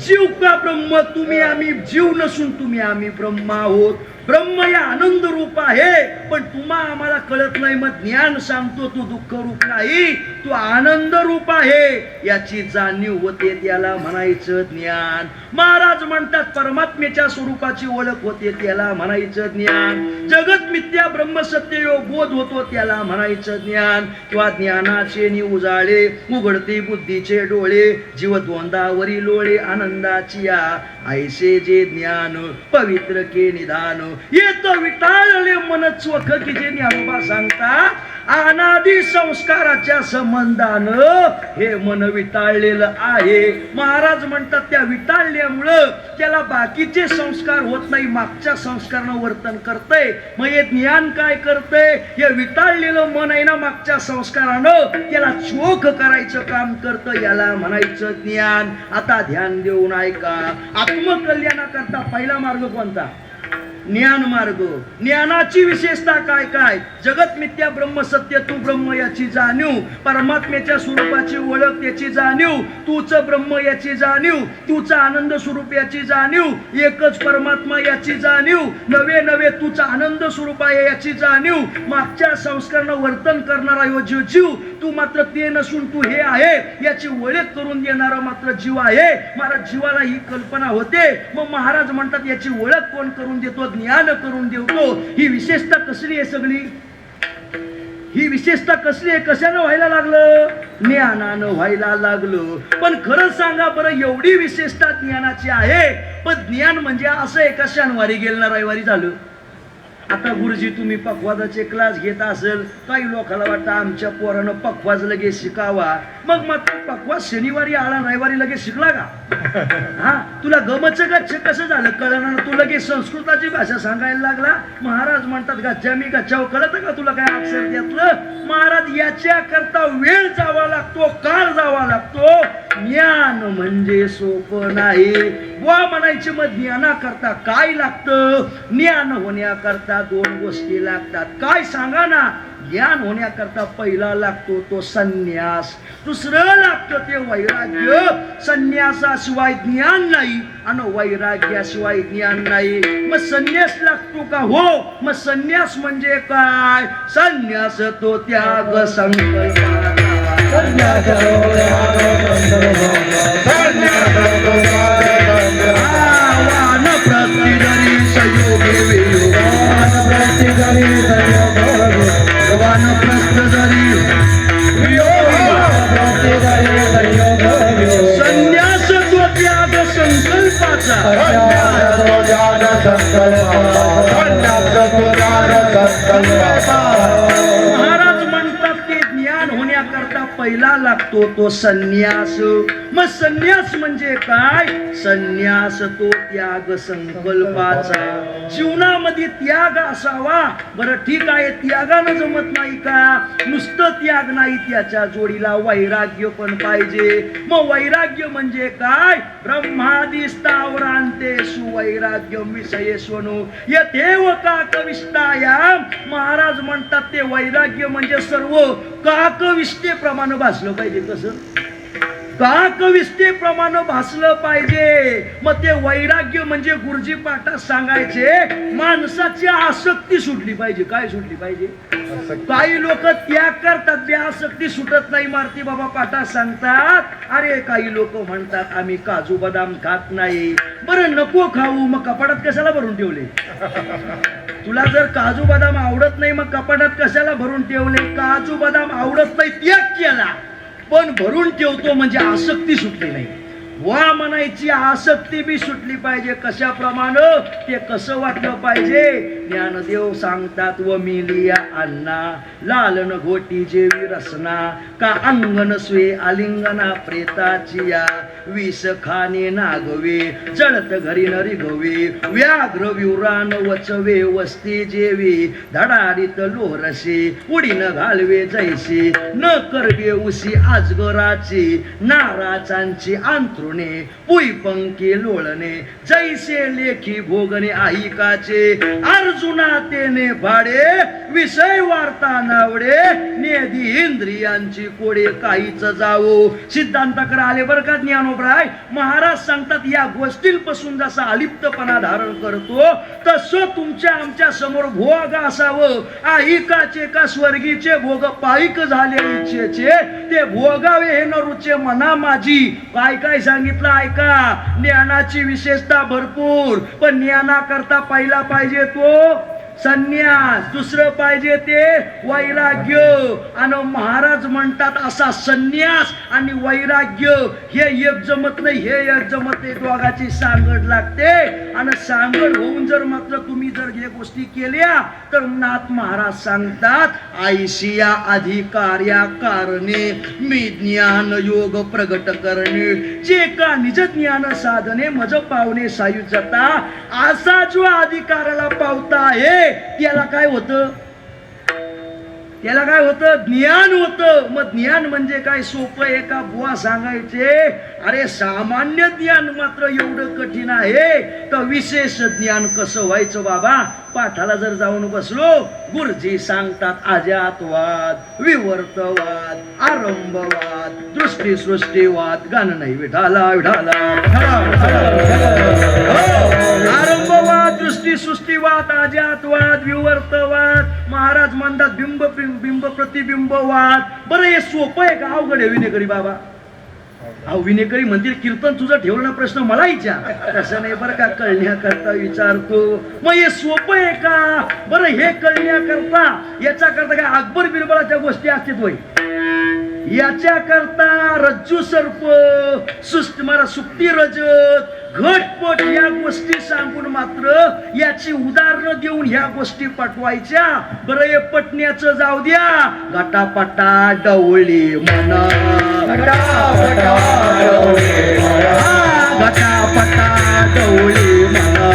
जीव का ब्रह्म? तुम्ही आम्ही जीव नसून तुम्ही आम्ही ब्रह्म आहोत. ब्रह्म या आनंद रूप आहे. पण तुम्हा आम्हाला कळत नाही. मग ज्ञान सांगतो तू दुःख रूप नाही, तू आनंद रूप आहे याची जाणीव होते, त्याला म्हणायचं ज्ञान. महाराज म्हणतात परमात्म्याच्या स्वरूपाची ओळख होते, त्याला म्हणायचं ज्ञान. जगत मिथ्या ब्रह्मसत्य योग बोध होतो, त्याला म्हणायचं ज्ञान. किंवा ज्ञानाचे नि उजाळे उघडते बुद्धीचे डोळे, जीव द्वंद्वावरी लोळे आनंदाची या ऐसे जे ज्ञान पवित्र के निदान. येत विटाळले मन चोख की जे ज्ञानोबा सांगता, अनादि संस्काराच्या संबंधानं हे मन विटाळलेलं आहे. महाराज म्हणतात त्या विटाळल्यामुळं त्याला बाकीचे संस्कार होत नाही, मागच्या संस्कारानं वर्तन करतंय. मग हे ज्ञान काय करतंय? हे विटाळलेलं मन आहे ना, मागच्या संस्कारानं त्याला चोख करायचं काम करतं, याला म्हणायचं ज्ञान. आता ध्यान देऊन ऐका. आत्मकल्याणाकरता पहिला मार्ग कोणता? ज्ञान मार्ग. ज्ञानाची विशेषता काय काय? जगत मिथ्या ब्रह्म सत्य तू ब्रह्म याची जाणीव, परमात्म्याच्या स्वरूपाची ओळख त्याची जाणीव, तूच ब्रह्म याची जाणीव, तूच आनंद स्वरूप याची जाणीव, एकच परमात्मा याची जाणीव, नवे नवे तूच आनंद स्वरूप आहे याची जाणीव, मागच्या संस्कारानं वर्तन करणारा यो जीव, तू मात्र ते नसून तू हे आहे याची ओळख करून देणारा मात्र जीव आहे. महाराज जीवाला ही कल्पना होते. मग महाराज म्हणतात याची ओळख कोण करून देतो? ज्ञान करून देतो. ही विशेषता कसली आहे सगळी? ही विशेषता कसली आहे? कशानं व्हायला लागलं? ज्ञानानं व्हायला लागलं. पण खरं सांगा बरं, एवढी विशेषता ज्ञानाची आहे, पण ज्ञान म्हणजे असं एका शनिवारी गेलं ना रविवारी झालं. आता गुरुजी तुम्ही पखवाजाचे क्लास घेत असेल, काही लोकांना वाटतं आमच्या पोरानं पखवाज लगेच शिकावा. मग मात्र पखवाज शनिवारी आला रविवारी लगेच शिकला का? हा, तुला गमच गच्छ कसं झालं कळलं? तू लगेच संस्कृताची भाषा सांगायला लागला. महाराज म्हणतात गच्चा मी गच्चाव कळत का तुला काय अक्षर त्यातलं? महाराज याच्या करता वेळ जावा लागतो, काळ जावा लागतो. ज्ञान म्हणजे सोपं नाही वा म्हणायचे. मग ज्ञानाकरता काय लागतं? ज्ञान होण्याकरता दोन गोष्टी लागतात. काय सांगा ना? ज्ञान होण्याकरता पहिला लागतो तो संन्यास, दुसरं लागतं ते वैराग्य. संन्यासाशिवाय ज्ञान नाही आणि वैराग्याशिवाय ज्ञान नाही. मग संन्यास लागतो का? हो. मग संन्यास म्हणजे काय? संन्यास तो त्याग संकल्पाचा, संन्यास प्रतिधरी संयोगी वियोग, प्रतिधरी संयोग वानप्रस्थ जरी संन्यास तो त्याग संकल्पाचा, महाराज म्हणतात की ज्ञान होण्याकरता पहिला लागतो तो संन्यास. मग संन्यास म्हणजे काय? संन्यास तो त्याग संकल्पाचा. जीवनामध्ये त्याग असावा. बरं ठीक आहे, त्यागानं जमत नाही का? नुसतं त्याग नाही, त्याच्या जोडीला वैराग्य पण पाहिजे. मग वैराग्य म्हणजे काय? ब्रह्मादि स्थावरांतेषु वैराग्यम विषयेषु यथेव काकविष्टायाम. महाराज म्हणतात ते वैराग्य म्हणजे सर्व काकविष्टेप्रमाणे भासलं पाहिजे. कसं? काकविष्टेप्रमाणे भासलं पाहिजे. मग ते वैराग्य म्हणजे गुरुजी पाठात सांगायचे माणसाची आसक्ती सुटली पाहिजे. काय सुटली पाहिजे? काही लोक त्याग करतात, ते आसक्ती सुटत नाही. मारुती बाबा पाठात सांगतात. अरे काही लोक म्हणतात आम्ही काजू बदाम खात नाही. बरं नको खाऊ, मग कपाटात कशाला भरून ठेवले? तुला जर काजू बदाम आवडत नाही, मग कपाटात कशाला भरून ठेवले? काजू बदाम आवडत नाही, त्याग केला, पण भरून ठेवतो म्हणजे आसक्ती सुटली नाही. वा म्हणायची आसक्ती बी सुटली पाहिजे. कशाप्रमाणे? ते कसं वाटलं पाहिजे? ज्ञानदेव सांगतात व मिलिया अन्ना लालन घोटी जेवी रसना का अंगन स्वे आलिंगना प्रेताची या विष खाणे नागवे जळत घरी नरी गवे व्याघ्र विवरान वचवे वस्ती जेवी धडाडीत लोरसे उडीन घालवे जैसे न करवे उशी आजगराची नाराचांची अंतरुणे पुई पंखे लोळणे जैसे लेखी भोगणे आईकाचे अर्जुना तेने भाडे विषय वार्ता नावडे नेदी इंद्रियांची कोडे काहीच जावो. सिद्धांताकडे आले बरं का ज्ञानोबराय. महाराज सांगतात या गोष्टींपासून जसा अलिप्तपणा धारण करतो तसं तुमच्या आमच्या समोर भोग असावं. ऐकाचे का स्वर्गीचे भोग पाईक झाले इच्छेचे ते भोगावे हे न रुचे मना माझी. काय काय सांगितलं ऐका. ज्ञानाची विशेषता भरपूर पण ज्ञानाकरता पहिला पाहिजे तो संन्यास, दुसरं पाहिजे ते वैराग्य. आणि महाराज म्हणतात असा संन्यास आणि वैराग्य हे एक जमत नाही, हे एक जमत नाही. दोघाची सांगड लागते. आणि सांगड होऊन जर मात्र तुम्ही जर हे गोष्टी केल्या तर नाथ महाराज सांगतात ऐशिया अधिकार्या कारणे मी ज्ञान योग प्रगट करणे जे का निज ज्ञान साधने मज पावणे सायुजता. असा जो अधिकाराला पावता आहे त्याला काय होतं, त्याला काय होतं, ज्ञान होतं. मग ज्ञान म्हणजे काय सोपं आहे का बुवा सांगायचे. अरे सामान्य ज्ञान मात्र एवढं कठीण आहे तर विशेष ज्ञान कसं व्हायचं बाबा. पाठाला जर जाऊन बसलो गुरुजी सांगतात अजातवाद, विवर्तवाद, आरंभवाद, दृष्टी सृष्टीवाद. गाणं नाही विठाला विठाला. आरंभवाद, दृष्टी सृष्टीवाद, अजातवाद, विवर्तवाद. महाराज म्हणतात बिंब बिंब प्रतिबिंबवाद. बरं हे सोपं आहे का अवघड आहे विनेकरी बाबा. अहो विनेकरी म्हणतील कीर्तन तुझं ठेवलं ना प्रश्न मला विचार. तसं नाही बरं का, कळण्याकरता विचारतो. मग हे सोपं आहे का. बरं हे कळण्याकरता याच्या करता काय अकबर बिरबलाच्या गोष्टी असतात वय. याच्या करता रज्जू सर्प, सुप्ती रजत, घटपट या गोष्टी सांगून मात्र याची उदाहरणं देऊन ह्या गोष्टी पटवायच्या. बरं हे पटण्याचं जाऊ द्या. गटापटा डवळी म्हणा, गटापटा डवळी म्हणा.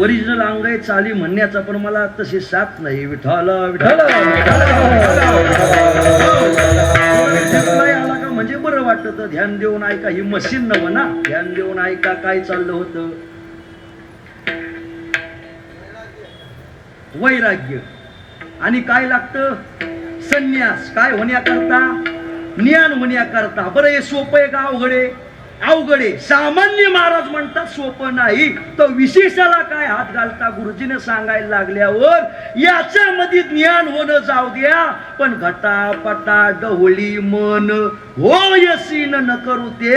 ओरिजिनल अंग आहे चाली म्हणण्याचा पण मला तशी साथ नाही. विठाला विठाला आला का म्हणजे बरं वाटत. ध्यान देऊन ऐका. ही मशीन नव्ह ना. ध्यान देऊन ऐका काय चाललं होतं. वैराग्य आणि काय लागतं संन्यास. काय होण्याकरता, ज्ञान होण्याकरता. बरं हे सोपं आहे का अवघड आहे. अवघडे. सामान्य महाराज म्हणतात सोपं नाही तर विशेषाला काय हात घालता गुरुजीने सांगायला लागल्यावर याच्यामध्ये ज्ञान होणं जाऊ द्या पण घटापटा डवळी मन होयसीन न करू ते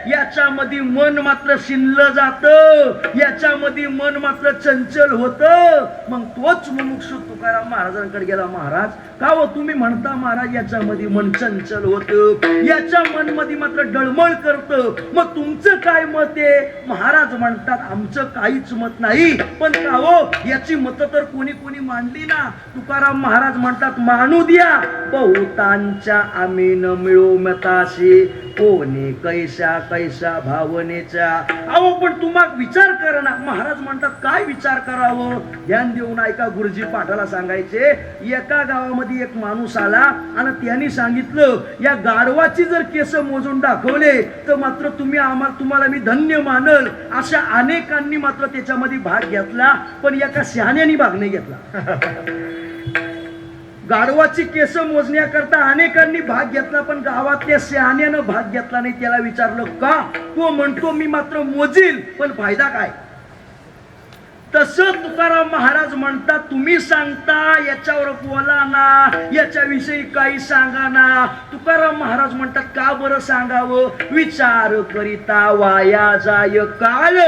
याच्यामध्ये मन मात्र शिनलं जातं. याच्यामध्ये मन मात्र चंचल होतं. मग तोच मुमुक्षु तुकाराम महाराजांकडे गेला. महाराज का हो तुम्ही म्हणता महाराज याच्यामध्ये मन चंचल होतं, याच्या मन मध्ये मात्र डळमळ करतं. मग तुमचं काय मत आहे. महाराज म्हणतात आमचं काहीच मत नाही. पण का हो याची मत तर कोणी कोणी मांडली ना. तुकाराम महाराज म्हणतात मानू द्या बहुतांच्या आम्ही न मिळू मताशी कोणी कैसा कैसा भावनेचा. अहो पण तुम्हा विचार करा ना. महाराज म्हणतात काय विचार करावं. ध्यान देऊन ऐका. गुरुजी पाठाला सांगायचे एका गावामध्ये एक माणूस आला आणि त्यांनी सांगितलं या गाढवाची जर केस मोजून दाखवले तर मात्र तुम्हाला मी धन्य मानल. अशा अनेकांनी मात्र त्याच्यामध्ये भाग घेतला पण एका शहाण्याने भाग नाही घेतला. गाढवाची केस मोजण्याकरता अनेकांनी भाग घेतला पण गावातल्या शहाण्यानं भाग घेतला नाही. त्याला विचारलं का. तो म्हणतो मी मात्र मोजील पण फायदा काय. तसं तुकाराम महाराज म्हणतात तुम्ही सांगता याच्यावर बोला ना, याच्याविषयी काही सांगा ना. तुकाराम महाराज म्हणतात का बरं सांगावं. विचार करिता वाया जाय काळ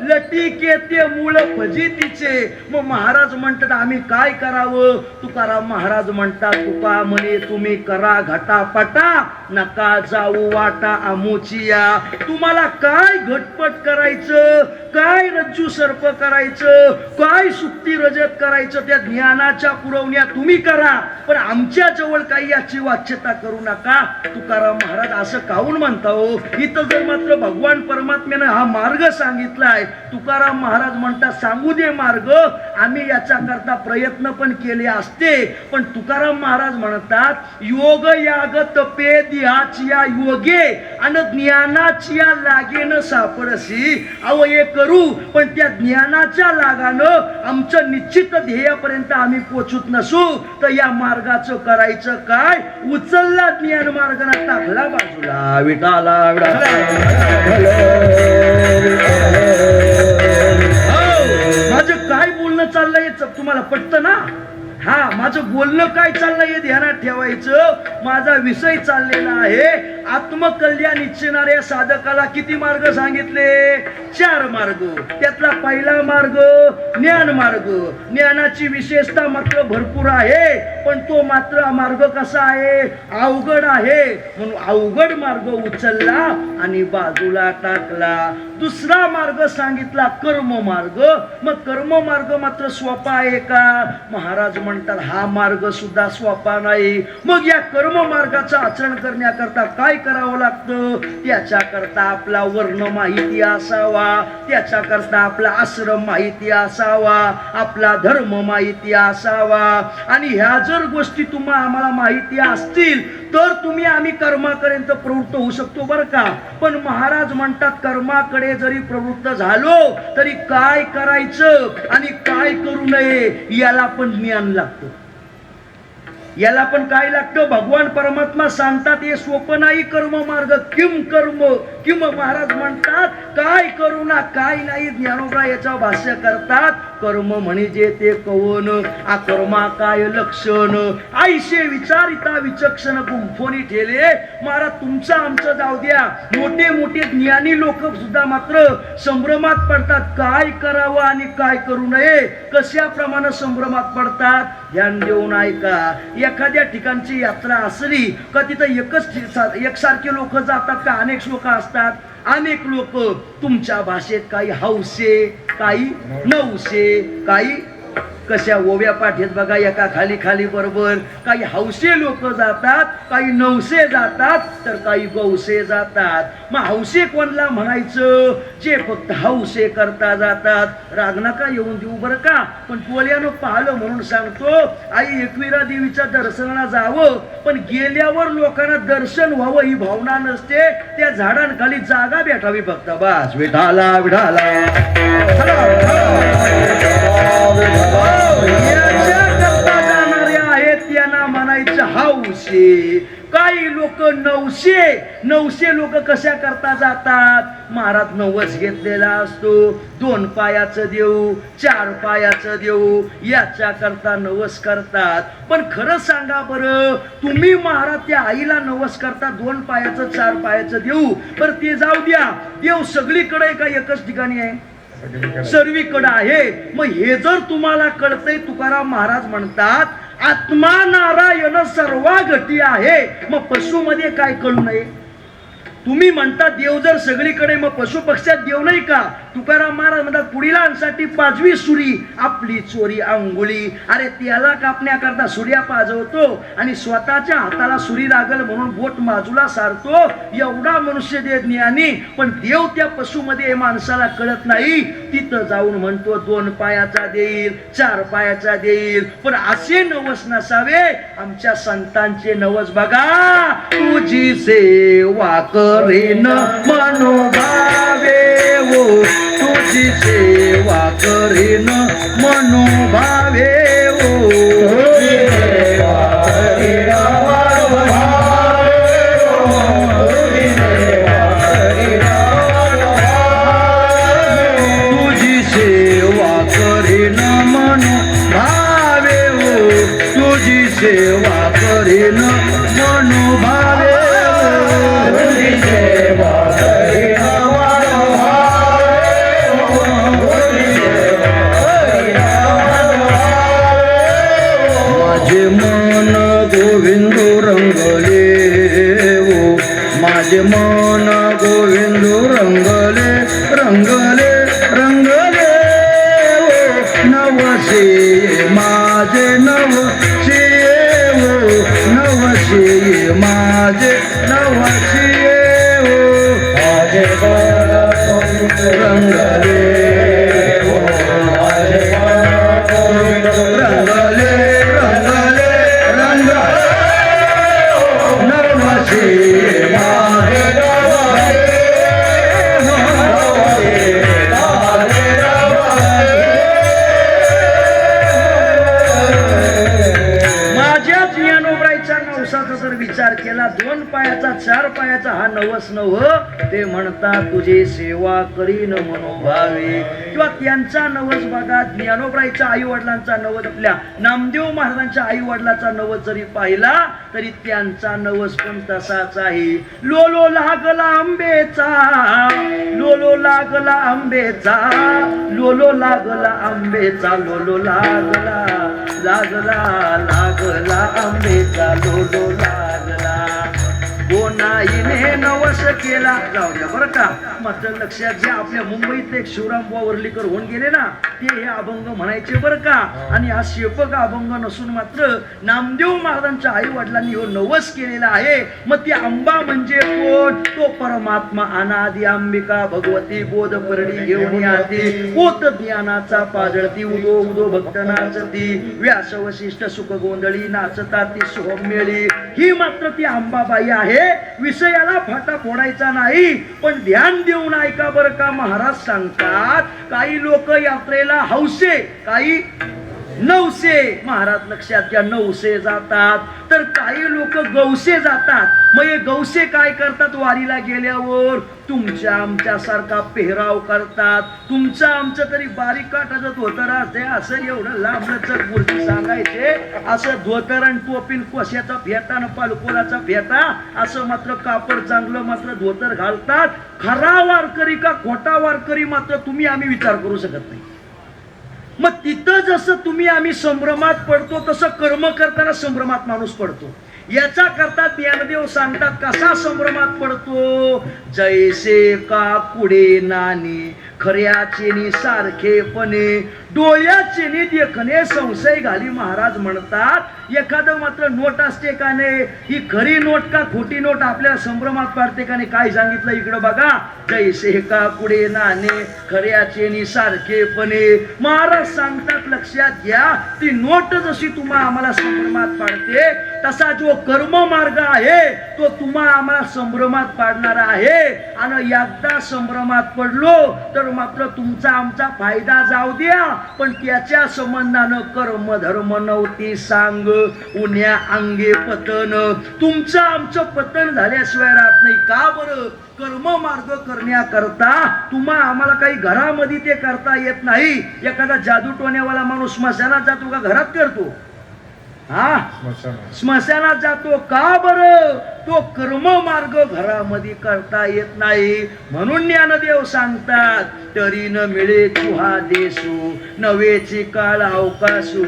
लटिके ते मूळ फजितीचे. मग महाराज म्हणतात आम्ही काय करावं? तुकाराम महाराज म्हणतात तुका म्हणे तुम्ही करा घटापटा नका जाऊ वाटा आमुचिया. तुम्हाला काय घटपट करायचं, काय रज्जू सर्प करायचं, काय सुक्ती रजत करायचं त्या ज्ञानाच्या पुरवण्या तुम्ही करा, पण आमच्या जवळ काही याची वाच्यता करू नका. तुकाराम महाराज असं काहून म्हणता हो? इथं जर मात्र भगवान परमात्म्यानं हा मार्ग सांगितलाय. तुकाराम महाराज म्हणतात सांगू दे मार्ग, आम्ही याच्या करता प्रयत्न पण केले असते, पण तुकाराम महाराज म्हणतात योग याग तपे ध्याचिया योगे आणि ज्ञानाचिया लागेन सापडसी. अहो हे करू, पण त्या ज्ञानाच्या लागानं आमचं निश्चित ध्येयापर्यंत आम्ही पोचूत नसू, तर या मार्गाचं करायचं काय? उचलला ज्ञान मार्गाने टाकला बाजूला. विठाला माझं काय बोलणं चाललंय तुम्हाला पटतं ना? हा, माझं बोलणं काय चाललंय हे ध्यानात ठेवायचं. माझा विषय चाललेला आहे आत्मकल्याण इच्छिणाऱ्या साधकाला किती मार्ग सांगितले? 4 मार्ग. त्यातला पहिला मार्ग ज्ञान मार्ग. ज्ञानाची विशेषता मात्र भरपूर आहे, पण तो मात्र मार्ग कसा आहे? अवघड आहे. म्हणून अवघड मार्ग उचलला आणि बाजूला टाकला. दुसरा मार्ग सांगितला कर्म मार्ग. मग कर्म मार्ग मात्र सोपा आहे का? महाराज म्हणतात हा मार्ग सुद्धा सोपा नाही. मग या कर्म मार्गाचं आचरण करण्याकरता काय करावं लागतं? त्याच्याकरता आपला वर्ण माहिती असावा, त्याच्याकरता आपला आश्रम माहिती असावा, आपला धर्म माहिती असावा. आणि ह्या जर गोष्टी तुम्हाला आम्हाला माहिती असतील तर तुम्ही आम्ही कर्मापर्यंत प्रवृत्त होऊ शकतो बरं का. पण महाराज म्हणतात कर्माकडे जरी प्रवृत्त झालो तरी काय करायचं आणि काय करू नये याला पण ज्ञान लागतं. याला पण काय लागतं? भगवान परमात्मा सांगतात हे सोपं नाही कर्म मार्ग. किम कर्म किम. महाराज म्हणतात काय करू ना काय नाही. ज्ञानोबा याचं भाष्य करतात कर्म म्हणजे ते कवन आकर्मा काय लक्षण आईशे विचारिता विचक्षण गुंफोनी ठेले. महाराज तुमचं आमचं जाऊ द्या, मोठे मोठे ज्ञानी लोक सुद्धा मात्र संभ्रमात पडतात काय करावं आणि काय करू नये. कशाप्रमाणे संभ्रमात पडतात? ध्यान देऊन ऐका. एखाद्या ठिकाणची यात्रा असली का तिथं एकसारखे लोक जातात का अनेक लोक असतात? अनेक लोक. तुमच्या भाषेत काही हौसे, काही नवसे, काही कशा ओव्या पाठीत बघा एका खाली खाली बरोबर. काही हौसे लोक जातात, काही नवसे जातात, तर काही गौसे जातात. मग हौसे कोणला म्हणायचं? जे फक्त हौसे करता जातात. राग नका येऊन देऊ बरं का, पण पोल्यानं पाहिलं म्हणून सांगतो. आई एकविरा देवीच्या दर्शनाला जावं, पण गेल्यावर लोकांना दर्शन व्हावं ही भावना नसते. त्या झाडांखाली जागा भेटावी फक्त बस. विठाला विठाला जाणारे आहेत त्यांना म्हणायचं हौसे. काही लोक नवसे लोक कशा करता जातात? महाराज नवस घेतलेला असतो. 2 पायाचं देऊ, 4 पायाचं देऊ याच्या करता नवस करतात. पण खरं सांगा बरं, तुम्ही महाराज त्या आईला नवस करता 2 पायाचं 4 पायाचं देऊ, बरं ते जाऊ द्या. देव सगळीकडे का एकच ठिकाणी आहे? सर्वीकडे आहे. मग हे जर तुम्हाला कळतंय, तुकाराम महाराज म्हणतात आत्मा नारायण सर्वा घटी आहे. मग पशुमध्ये काय कळू नये? तुम्ही म्हणता देव जर सगळीकडे, मग पशु पक्ष्यात देव नाही का? तुकाराम महाराज म्हणतात पुढीलांसाठी 5वी सुरी आपली चोरी अंगुळी. अरे त्याला कापण्याकरता सुर्या पाजवतो आणि स्वतःच्या हाताला सुरी लागल म्हणून बोट बाजूला सारतो. एवढा मनुष्य दे ज्ञानी, पण देव त्या पशुमध्ये माणसाला कळत नाही. तिथं जाऊन म्हणतो 2 पायाचा देईल, 4 पायाचा देईल. पण असे नवस नसावे. आमच्या संतांचे नवस बघा. तुझी सेवा करेन मनोभावे हो, तुझी सेवा करेन मनोभावे हो, तुझी सेवा करेन मनोभावे हो, तुझी सेवा करेन तुझी सेवा करेन मनोभावे हो, तुझी सेवा करेन मनोभावे. सेवा करेन मनोभावे नवशे माझे नवशे हो नवशे माझे नवशे हो माझे रंगले हो माझे रंगले रंगले रंगले नवशे माझे जर विचार केला 2 पायाचा 4 पायाचा हा नवस नव ते म्हणतात तुझी सेवा करीन मनोभावे किंवा त्यांचा नवस बघा ज्ञानोबाईच्या आई वडिलांचा नवस आपल्या नामदेव महाराजांच्या आई वडिलांचा नवस जरी पाहिला तरी त्यांचा नवस पण तसाच आहे लोलो लागला आंबेचा लोलो लागला आंबेचा लोलो लागला आंबेचा लोलो लागला लागला लागला आंबेचा लोलो लागला कोणाईने नवस केला जाऊ द्या बरं का मात्र लक्षात घ्या आपल्या मुंबईत एक शिवरामबुवा वर्लीकर होऊन गेले ना ते हे अभंग म्हणायचे बरं का आणि हा शेपक अभंग नसून मात्र नामदेव महाराजांच्या आई वडिलांनी हो नवस केलेला आहे मग ती अंबा म्हणजे कोण तो परमात्मा अनादि अंबिका भगवती बोध परडी घेऊन आती पोत ज्ञानाचा पाजळती उदो उदो भक्त नाचती व्यास वशिष्ठ सुख गोंधळी नाचता ती सोहमेळी ही मात्र ती अंबाबाई आहे विषयाला फाटा फोडायचा नाही पण ध्यान देऊन ऐका बरं का महाराज सांगतात काही लोक यात्रेला हौसे काही नवसे महाराज लक्षात घ्या नवसे जातात तर काही लोक गौसे जातात मग हे गौसे काय करतात वारीला गेल्यावर तुमच्या आमच्या सारखा पेहराव करतात तुमचं आमचं तरी बारीक काठाचं धोतर असते असं एवढं लांबलचक मूर्ती सांगायचे असं धोतर आणि टोपीन कोश्याचा फेटा न पालकोलाचा फेटा असं मात्र कापड चांगलं मात्र धोतर घालतात खरा वारकरी का खोटा वारकरी मात्र तुम्ही आम्ही विचार करू शकत नाही मग तिथं जसं तुम्ही आम्ही संभ्रमात पडतो तसं कर्म करताना संभ्रमात माणूस पडतो याचा करता ज्ञानदेव सांगतात कसा संभ्रमात पडतो जैसे का पुढे नानी खऱ्याचे सारखेपणे डोळ्याचे देखणे संशय घाली महाराज म्हणतात एखादं मात्र नोट असते का नाही ही खरी नोट का खोटी नोट आपल्याला संभ्रमात पाडते का नाही काय सांगितलं इकडं बघा जैसे का पुढे नाणे खऱ्याचे सारखेपणे महाराज सांगतात लक्षात घ्या ती नोट जशी तुम्हा आम्हाला संभ्रमात पाडते तसा जो कर्म मार्ग आहे तो तुम्हा आम्हाला संभ्रमात पाडणारा आहे आणि एकदा संभ्रमात पडलो तर मात्र तुमचा आमचा फायदा जाऊ द्या पण त्याच्या संबंधानं कर्म धर्म नव्हती सांग उन्या अंगे पतन तुमचं आमचं पतन झाल्याशिवाय राहत नाही का बरं कर्म मार्ग करण्याकरता तुम्हा आम्हाला काही घरामध्ये ते करता येत नाही एखादा जादू टोण्यावाला माणूस स्मशानात जातो का घरात करतो हा स्मशानात जातो का बरं तो कर्म मार्ग घरामध्ये करता येत नाही म्हणून ज्ञानदेव सांगतात तरी न मिळे तुहा देसू नवेची काळ अवकाशू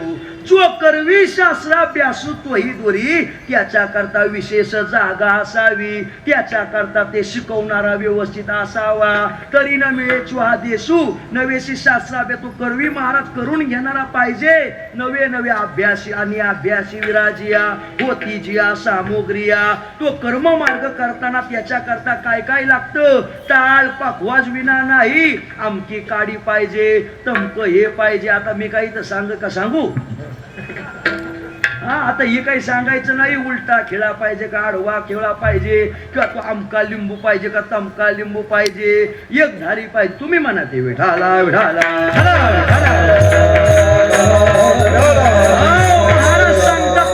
जो करवी शास्त्राभ्यासू तोही दोरी त्याच्या करता विशेष जागा असावी त्याच्या करता ते शिकवणारा व्यवस्थित असावा तरी न मिळे चुहा देसू नवेशी शास्त्राभ्यास तो करवी महाराज करून घेणारा पाहिजे नवे नवे अभ्यासी आणि अभ्यासी विराजिया होती जिया सामग्रिया तो कर्म मार्ग करताना त्याच्या करता काय काय लागतं टाळ पाखवाज विना नाही आमकी काडी पाहिजे तमक हे पाहिजे आता मी काही तर सांगू आता हे काही सांगायचं नाही उलटा खेळा पाहिजे का आडवा खेळा पाहिजे किंवा तो आमका लिंबू पाहिजे का तमका लिंबू पाहिजे एक धारी पाहिजे तुम्ही म्हणा ते विठाला विठाला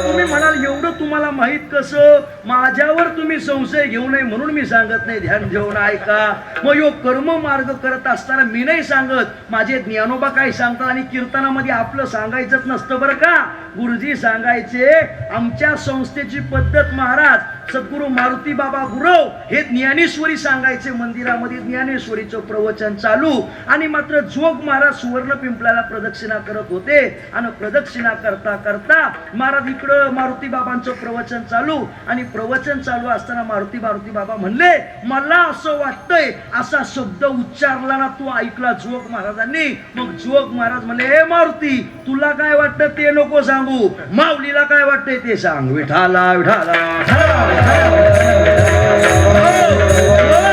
तुम्ही म्हणाल एवढं तुम्हाला माहित कसं माझ्यावर तुम्ही संशय घेऊ नये म्हणून मी सांगत नाही ध्यान ठेवून ऐका मग यो कर्म मार्ग करत असताना मी नाही सांगत माझे ज्ञानोबा काय सांगतात आणि कीर्तनामध्ये आपलं सांगायचंच नसतं बरं का गुरुजी सांगायचे आमच्या संस्थेची पद्धत महाराज सद्गुरु मारुती बाबा गुरव हे ज्ञानेश्वरी सांगायचे मंदिरामध्ये ज्ञानेश्वरीचं प्रवचन चालू आणि मात्र जोग महाराज सुवर्ण पिंपळाला प्रदक्षिणा करत होते आणि प्रदक्षिणा करता करता महाराज इकडं मारुती बाबांचं प्रवचन चालू आणि प्रवचन चालू असताना मारुती बाबा म्हणले मला असं वाटतंय असा शब्द उच्चारला ना, तो ऐकला जोग महाराजांनी. मग जोग महाराज म्हणले, हे मारुती, तुला काय वाटतं ते नको सांगू, माऊलीला काय वाटतंय ते सांग. विठाला विठाला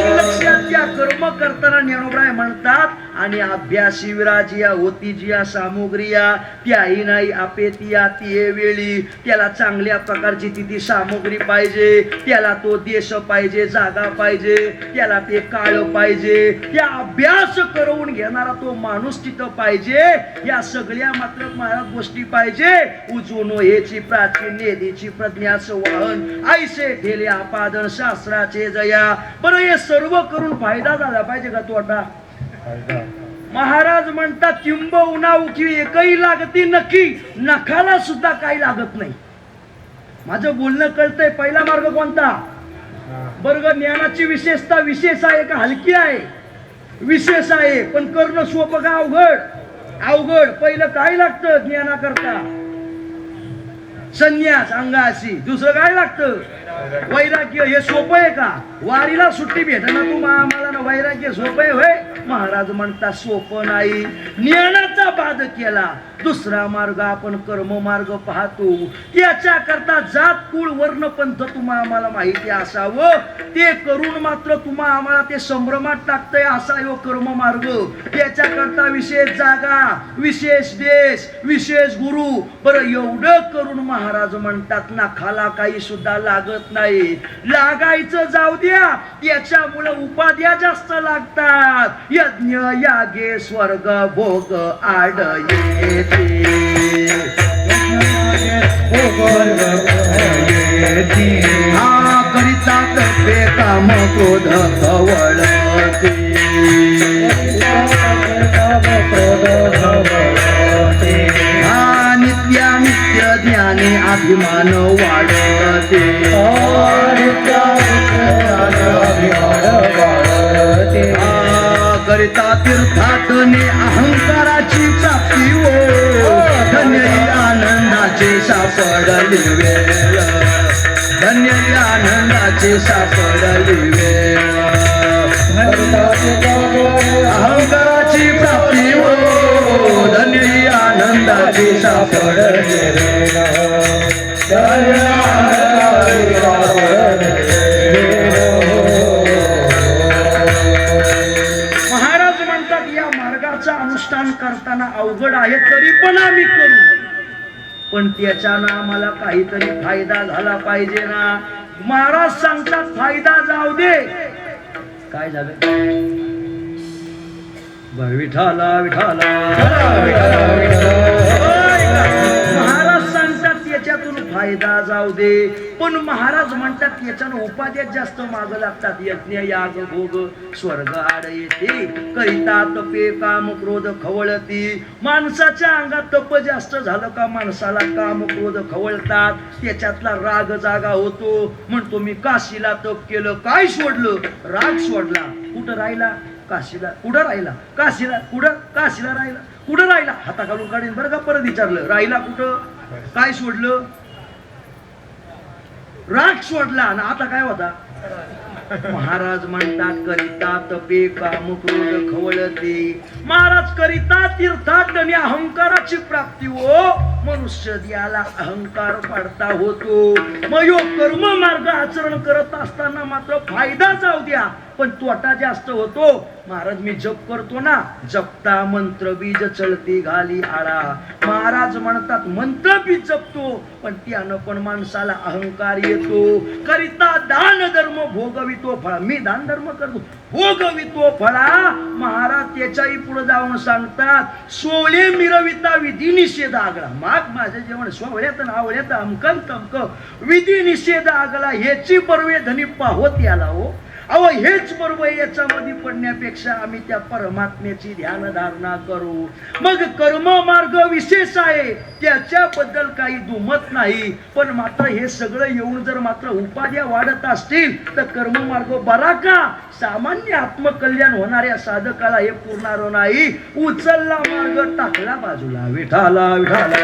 लक्षात घ्या. कर्म करताना ज्ञानोबराय म्हणतात, आणि अभ्यासी विराजिया होती जिया सामुग्रिया त्याही नाही अपेतिया ती वेळी. त्याला चांगल्या प्रकारची ती सामुग्री पाहिजे, त्याला तो देश पाहिजे, जागा पाहिजे, त्याला ते काळ पाहिजे, त्या अभ्यास करून घेणारा तो माणूस तिथं पाहिजे. या सगळ्या मात्र महाराज गोष्टी पाहिजे. उजून हेची प्राचीन नेदीची प्रज्ञाच वाहन ऐसे ठेले आपादन शास्त्राचे जया. बरं, हे सर्व करून फायदा झाला पाहिजे का तोटा? महाराज म्हणतात, किंबहुना उकी एकही लागती नक्की, नखाला सुद्धा काही लागत नाही. माझं बोलणं कळतंय. पहिला मार्ग कोणता? बरं, ज्ञानाची विशेषता विशेष आहे का हलकी आहे? विशेष आहे. पण करणं सोपं का अवघड? अवघड. पहिलं काय लागतं ज्ञानाकरता? संन्यास अंगाशी. दुसरं काय लागतं? वैराग्य. हे सोपं आहे का? वारीला सुट्टी भेटना तू आम्हाला ना, वैराग्य सोपं आहे होय? महाराज म्हणतात सोपं नाही. ज्ञानाचा बाध केला. दुसरा मार्ग आपण कर्म मार्ग पाहतो. याच्या करता जात कुळ वर्ण पंथ तुम्हा आम्हाला माहिती असावं, ते करून मात्र तुम्हा आम्हाला ते संभ्रमात टाकतंय असा यो कर्म मार्ग. याच्या करता विशेष जागा, विशेष देश, विशेष गुरु. बरं, एवढं करून महाराज म्हणतात नखाला काही सुद्धा लागत नाही. लागायचं जाऊ द्या, याच्यामुळे उपाध्या जास्त लागतात. यज्ञ यागे स्वर्ग भोग आड येते. हा करिता तपे काम क्रोध खवळते. हा नित्यानित्य ज्ञाने अभिमान वाढते. करिता तीर्थाटने अहंकाराची प्राप्ती हो. धन्य आनंदाचे सापडली वेळ, धन्य आनंदाचे सापडली वेळ. अहंकाराची प्राप्ती हो, धन्य आनंदाची सापडली वेळ. अनुष्ठान करताना अवघड आहे तरी पण आम्ही करू, पण त्याच्यानं आम्हाला काहीतरी फायदा झाला पाहिजे ना. महाराज सांगतात फायदा जाऊ दे. काय झालं? विठाला विठाला महाराज सांगतात त्याच्यातून फायदा जाऊ दे, पण महाराज म्हणतात याच्यानं उपाध्यात जास्त माग लागतात. यज्ञ याग भोग स्वर्ग आड येते. करिता तपे काम क्रोध खवळती. माणसाच्या अंगात तप जास्त झालं का माणसाला काम क्रोध खवळतात. त्याच्यातला राग जागा होतो. म्हणतो मी काशीला तप केलं, काय सोडलं? राग सोडला. कुठं राहिला? काशीला. कुठं राहिला? काशीला. कुठं? काशीला राहिला. कुठं राहिला? हाता घालून काढीन बरं का. परत विचारलं राहिला कुठं? काय सोडलं? राग सोडला. आणि आता काय होता? महाराज म्हणतात करिता तपे काम क्रोध खवळते. महाराज करिता तीर्थाटने अहंकाराची प्राप्ती हो. मनुष्य द्याला अहंकार पाडता होतो. मग यो कर्म मार्ग आचरण करत असताना मात्र फायदा जाऊ द्या, पण तोटा जास्त होतो. महाराज मी जप करतो ना, जपता मंत्र बीज चलती घाली आळा. महाराज म्हणतात मंत्र बीज जपतो, पण त्यानं पण माणसाला अहंकार येतो. करिता दान धर्म भोगवितो फळा. मी दान धर्म करतो, भोगवितो फळा. महाराज त्याच्याही पुढे जाऊन सांगतात सोळे मिरविता विधी निषेध आगळा. माग माझं जेवण सोहळ्यात आवळ्यात अमकन तमक विधी निषेध आगला. ह्याची बरवे धनी पाहोत याला हो. अहो हेच बरोबर. याच्यामध्ये पडण्यापेक्षा आम्ही त्या परमात्म्याची ध्यान धारणा करू. मग कर्म मार्ग विशेष आहे, त्याच्याबद्दल काही दुमत नाही. पण मात्र हे सगळं येऊन जर मात्र उपाध्या वाढत असतील तर कर्म मार्ग बरा का? सामान्य आत्मकल्याण होणाऱ्या साधकाला हे पुरणार नाही. उचलला मार्ग टाकला बाजूला. विठाला विठाला.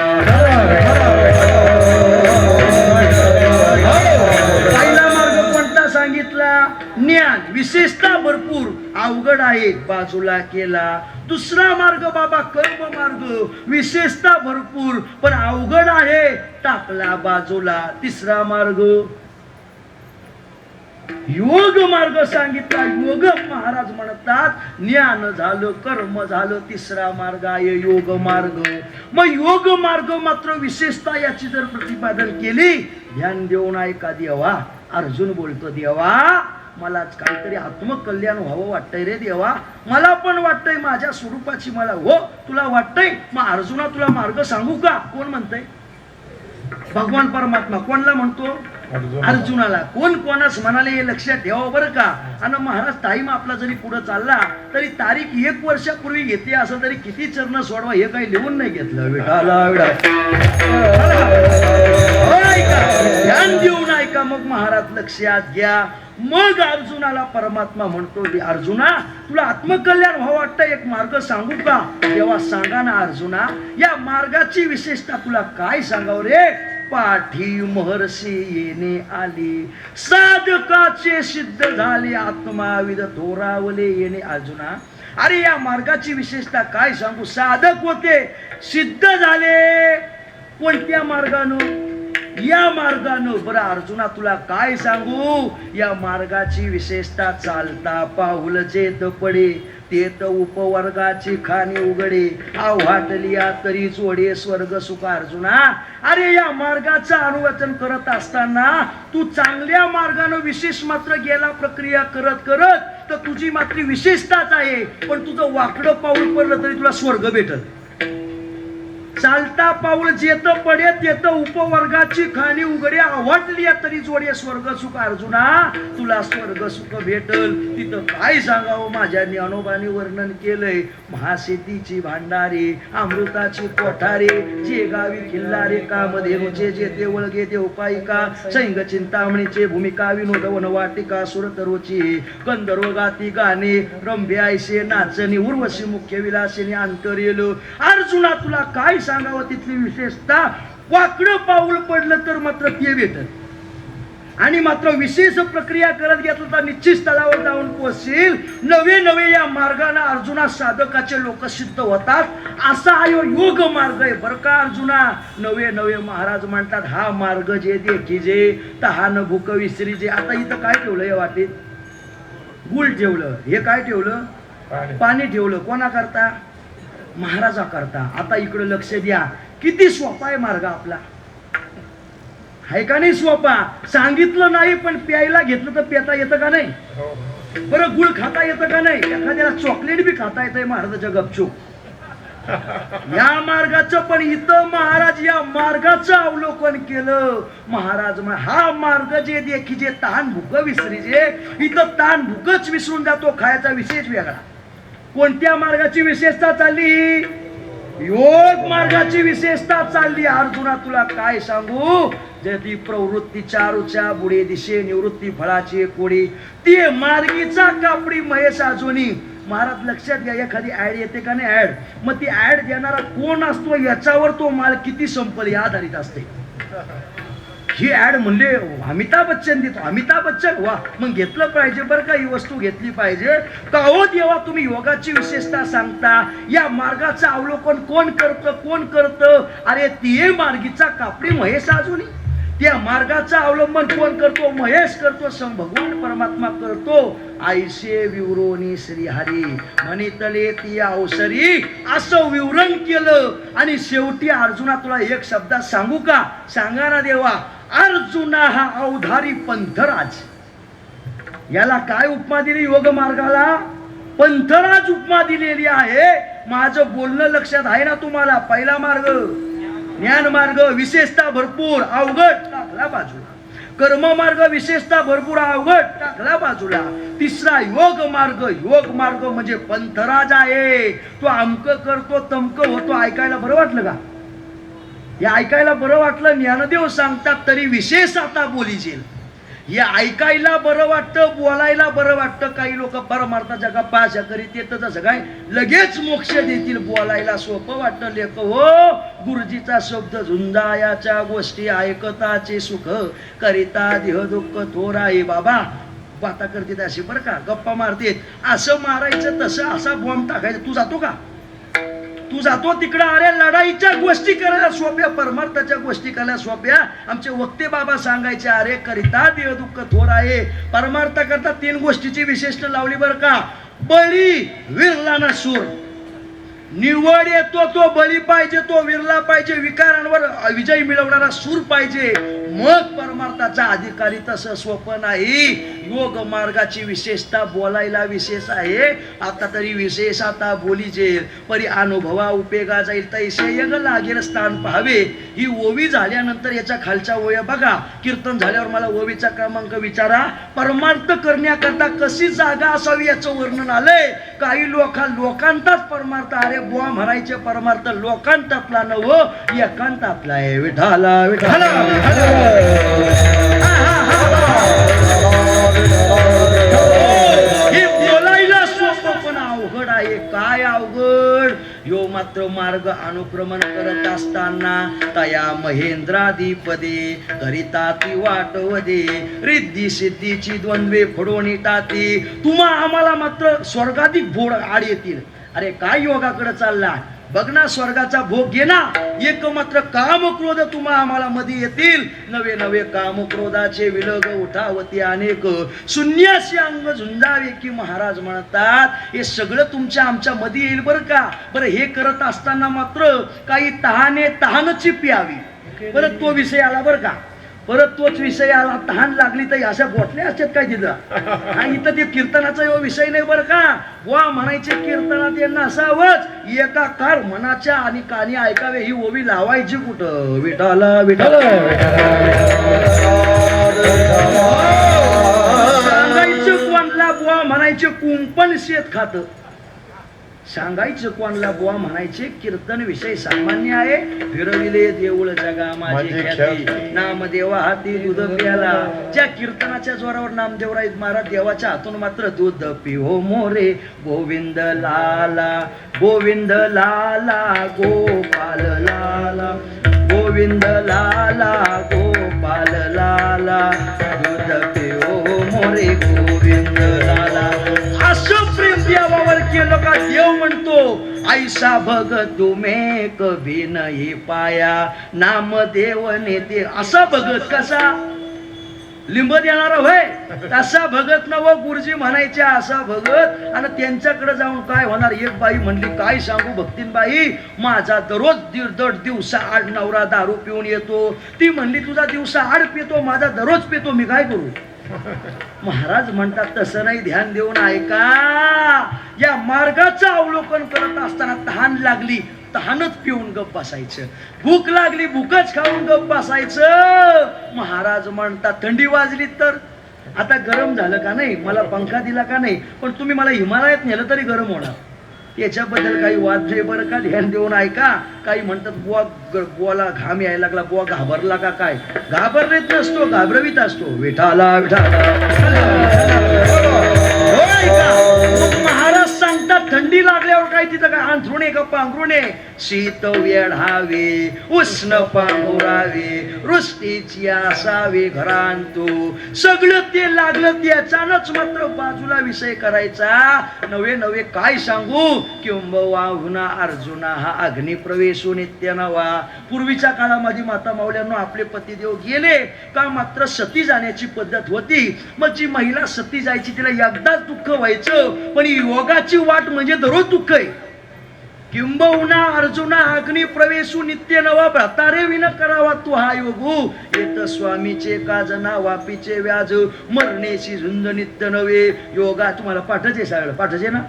पहिला मार्ग कोणता सांगितला? सांगितला ज्ञान विशेषता भरपूर अवघड आहे बाजूला केला. दुसरा मार्ग बाबा कर्म मार्ग विशेषता भरपूर पण अवघड आहे टाकला बाजूला. तिसरा मार्ग योग मार्ग सांगितला. योग महाराज म्हणतात ज्ञान झालं कर्म झालं तिसरा मार्ग आहे योग मार्ग. मग योग मार्ग मात्र विशेषता याची जर प्रतिपादन केली ध्यान देऊन ऐका देवा. अर्जुन बोलतो देवा मलाच काहीतरी आत्मकल्याण व्हावं वाटतंय रे देवा. मला पण वाटतंय माझ्या स्वरूपाची मला हो तुला वाटतंय मग अर्जुना तुला मार्ग सांगू का. कोण म्हणतंय भगवान परमात्मा. कोणला म्हणतो अर्जुनाला. कोण कोणास म्हणाले हे लक्षात ठेवा बरं का. आणि महाराज टाइम आपला जरी पुढे चालला तरी तारीख 1 वर्षापूर्वी घेते असं तरी किती चरण सोडवा हे काही लिहून नाही घेतलं. ध्यान देऊन ऐका मग महाराज लक्षात घ्या. मग अर्जुनाला परमात्मा म्हणतो अर्जुना तुला आत्मकल्याण व्हावं वाटतं एक मार्ग सांगू का. तेव्हा सांगा ना अर्जुना या मार्गाची विशेषता तुला काय सांगाव रे. पाठी महर्षी येणे आली साधकाचे सिद्ध झाले आत्माविद थोरावले येणे. अर्जुना अरे या मार्गाची विशेषता काय सांगू. साधक होते सिद्ध झाले कोणत्या मार्गानं या मार्गानं. बरं अर्जुना तुला काय सांगू या मार्गाची विशेषता चालता पाऊल जेत पडे तेत उपवर्गाची खाणी उघडे वाटलिया तरी जोडे स्वर्ग सुख. अर्जुना अरे या मार्गाचं अनुवाचन करत असताना तू चांगल्या मार्गानं विशेष मात्र गेला प्रक्रिया करत करत तर तुझी मात्र विशेषताच आहे. पण तुझं वाकडं पाऊल पडलं तरी तुला स्वर्ग भेटल. चालता पाऊल जेत पडे तेत उपवर्गाची खाणी उघडे आवडली तरी जोडे स्वर्ग सुख. अर्जुना तुला स्वर्ग सुख भेटल. तिथं काय सांगावं माझ्या ज्ञानोबाने वर्णन केलंय. महासिद्धीची भांडारे अमृताची कोठारे जे गावी खिल्लारे कामधेनुचे जेते वळगे देवपायिका सैंग चिंतामणीचे भूमिका विनोद वनवाटिका सुरतरोची गंधर्व गाती गाणे रंभे आयसे नाचणी उर्वशी मुख्य विलासिनी अंतरेल. अर्जुना तुला काय सांगावं तिथली विशेषता. वाकडं पाऊल पडलं तर मात्र ते भेटत आणि मात्र विशेष प्रक्रिया करत घेतलं तर निश्चित स्थळावर जाऊन पोहोचशील. नवे नवे या मार्गाने अर्जुना साधकाचे लोक सिद्ध होतात. असा हा योग मार्ग आहे बरं का अर्जुना. नवे नवे महाराज म्हणतात हा मार्ग जे देखीजे तहान भूक विसरीजे. आता इथं काय ठेवलं या वाटेत गुळ ठेवलं. हे काय ठेवलं पाणी ठेवलं. कोणा करता महाराजा करता. आता इकडे लक्ष द्या किती सोपा आहे मार्ग आपला आहे का नाही. सोपा सांगितलं नाही पण प्यायला घेतलं तर पेता येतं का नाही. बरं गुळ खाता येतं का नाही. एखाद्याला चॉकलेट बी खाता येतंय महाराजाच्या गपचूप. या मार्गाचं पण इथं महाराज या मार्गाचं अवलोकन केलं. महाराज हा मार्ग जे देखी जे तहान भूक विसरीजे इथं तहान भूकच विसरून जातो. खायचा विशेष वेगळा. कोणत्या मार्गाची विशेषता चालली योग मार्गाची विशेषता चालली. अर्जुना तुला काय सांगू जती प्रवृत्ती चारूच्या बुडे दिशे निवृत्ती फळाची कोडी ते मार्गीचा कापडी महेश अजूनी. महाराज लक्षात घ्या एखादी ऍड येते का नाही ऍड मग ती ऍड देणारा कोण असतो याच्यावर तो माल किती संपल या आधारित असते. ही ऍड म्हणले अमिताभ बच्चन देतो अमिताभ बच्चन वा मग घेतलं पाहिजे बरं का. ही वस्तू घेतली पाहिजे का हो देवा. तुम्ही योगाची विशेषता सांगता या मार्गाचं अवलोकन कोण करतं. अरे ती मार्गीचा कापडी महेश अजून त्या मार्गाचं अवलंबन कोण करतो महेश करतो भगवान परमात्मा करतो. आयशे विवरोनी श्रीहरी म्हणितले ती अवसरी असं विवरण केलं. आणि शेवटी अर्जुना तुला एक शब्दात सांगू का. सांगा ना देवा. अर्जुना हा अवधारी पंथराज. याला काय उपमा दिली योग मार्गाला पंथराज उपमा दिलेली आहे. माझं बोलणं लक्षात आहे ना तुम्हाला. पहिला मार्ग ज्ञान मार्ग विशेषता भरपूर अवघड टाकला बाजूला. कर्म मार्ग विशेषता भरपूर अवघड टाकला बाजूला. तिसरा योग मार्ग म्हणजे पंथराज आहे. तो अमक करतो तमक होतो. ऐकायला बरं वाटलं का. हे ऐकायला बरं वाटलं. ज्ञानदेव सांगतात तरी विशेष आता बोलीजेल. हे ऐकायला बरं वाटतं बोलायला बरं वाटतं. काही लोक परमार्थाच्या गप्पा अशा करीत येतं तसं काय लगेच मोक्ष देतील. बोलायला सोपं वाटतं लेख हो. गुरुजीचा शब्द झुंजायाच्या गोष्टी ऐकताचे सुख करिता देह दुःख थोर आहे बाबा. बाता करते अशी बरं का, गप्पा मारते, असं मारायचं तसं असा बॉम्ब टाकायचा. तू जातो का? तू जातो तिकडं? अरे लढाईच्या गोष्टी करायला सोप्या, परमार्थाच्या गोष्टी करायला सोप्या. आमचे वक्ते बाबा सांगायचे, अरे करिता देव दुःख थोर आहे. परमार्थ करता 3 गोष्टीची विशेषण लावली बरं का. बळी, विरला ना सूर. निवड येतो तो बळी पाहिजे, तो विरला पाहिजे, विकारांवर विजय मिळवणारा सूर पाहिजे, मग परमार्थाचा अधिकारी. तसं सोपं नाही. योग मार्गाची विशेषता बोलायला विशेष आहे. आता तरी विशेष आता बोलीजे परी अनुभवा उपयोगा जाईल. तैसे यग लागेल स्थान पाहावे. ही ओवी झाल्यानंतर याच्या खालच्या ओव्या बघा. कीर्तन झाल्यावर मला ओवीचा क्रमांक विचारा. परमार्थ करण्याकरता कशी जागा असावी याचं वर्णन आलंय. काही लोकांताच परमार्थ. अरे बुवा म्हणायचे परमार्थ लोकांतातला नव, एकांतातला आहे. विठाला विठाला हे बोलायला सोपं पण अवघड आहे. काय अवघड? यो मात्र मार्ग अनुक्रमण करत असताना तया महेंद्राधिपदे करिता ती वाटवदे. रिद्धी सिद्धीची द्वंद्वे फोडून टाती. तुम्हा आम्हाला मात्र स्वर्गाधिक भोग आड येतील. अरे काय योगाकडे चालला? बघ ना, स्वर्गाचा भोग घे ना. एक मात्र काम क्रोध तुम्हा आम्हाला मध्ये येतील. नवे नवे काम क्रोधाचे विलग उठावती अनेक. शून्याशी अंग झुंजावे की महाराज म्हणतात. हे सगळं तुमच्या आमच्या मध्ये येईल बरं का. बरं हे करत असताना मात्र काही तहानची प्यावी. परत तो विषय आला बरं का. परत तोच विषय आला. तहान लागली तर अशा बोटल्या असतात काय तिथं. आणि इथं ते कीर्तनाचा विषय नाही बरं का. वा म्हणायचे कीर्तनात यांना असावंच एकाकार मनाच्या आणि कानी ऐकावे. ही ओवी लावायची कुठं? विठाला विठाला सांगायचं कोणला बुवा म्हणायचे कुंपण शेत खात. सांगायचं कोणला बुवा म्हणायचे कीर्तन विषय सामान्य आहे. फिरविले देऊळ जगा माझे ख्याती. नामदेवा हाती दूध प्याला. ज्या कीर्तनाच्या जोरावर नामदेवराय महाराज देवाच्या हातून मात्र दूध पिओ मोरे. गोविंद लाला गोविंद लाला गोपाल लाला. गोविंद लाला गोपाल लाला. दूध पिओ मोरे गोविंद लाला. असं प्रेम देवावर केलं का देव म्हणतो ऐसा भगत तुम्ही कभी नाही पाया. नामदेव नेते. असा भगत कसा? लिंब देणारा होय तसा भगत नव. गुरुजी म्हणायचे असा भगत. आणि त्यांच्याकडे जाऊन काय होणार? एक बाई म्हणली, काय सांगू भक्तीनबाई, माझा दररोज दीड दिवसा आड नवरा दारू पिऊन येतो. ती म्हणली, तुझा दिवसा आड पितो, माझा दररोज पितो, मी काय करू? महाराज म्हणतात तसं नाही. ध्यान देऊन ऐका. या मार्गाचं अवलोकन करत असताना तहान लागली, तहानच पिऊन गप बसायचं. भूक लागली, भूकच खाऊन गप बसायचं. महाराज म्हणतात थंडी वाजली तर आता गरम झालं का नाही, मला पंखा दिला का नाही, पण तुम्ही मला हिमालयात नेलं तरी गरम होणार. याच्याबद्दल काही वाद नाही बरं का. ध्यान देऊन ऐका. काही म्हणतात बुवाला घाम यायला लागला, बुवा घाबरला का काय? घाबरलेत नसतो, घाबरवीत असतो. विठाला विठाला महाराज सांगतात थंडी लागल्यावर काय तिथं काय अंथरुणे का पांघरुणे. शीत वेढावे उष्ण पांघुरावे. वृष्टीची असावे घरांतू. सगळं ते लागलं त्याच्यानंच मात्र बाजूला विषय करायचा. नवे नवे काय सांगू. किंबहुना अर्जुना हा अग्निप्रवेशो नित्य नवा. पूर्वीच्या काळामध्ये माता माऊल्यांना आपले पतिदेव गेले का मात्र सती जाण्याची पद्धत होती. मग जी महिला सती जायची तिला एकदाच दुःख व्हायचं, पण योगाची वाट म्हणजे दररोज दुःख आहे. किंबहुना अर्जुना अग्नि प्रवेशू नित्य नवा. भ्रातारे विन करावा तू हा योगू. येत स्वामीचे काजना वापीचे व्याज. मरणेची झुंज नित्य नवे. योगा तुम्हाला पाठचे सगळं पाठचे ना,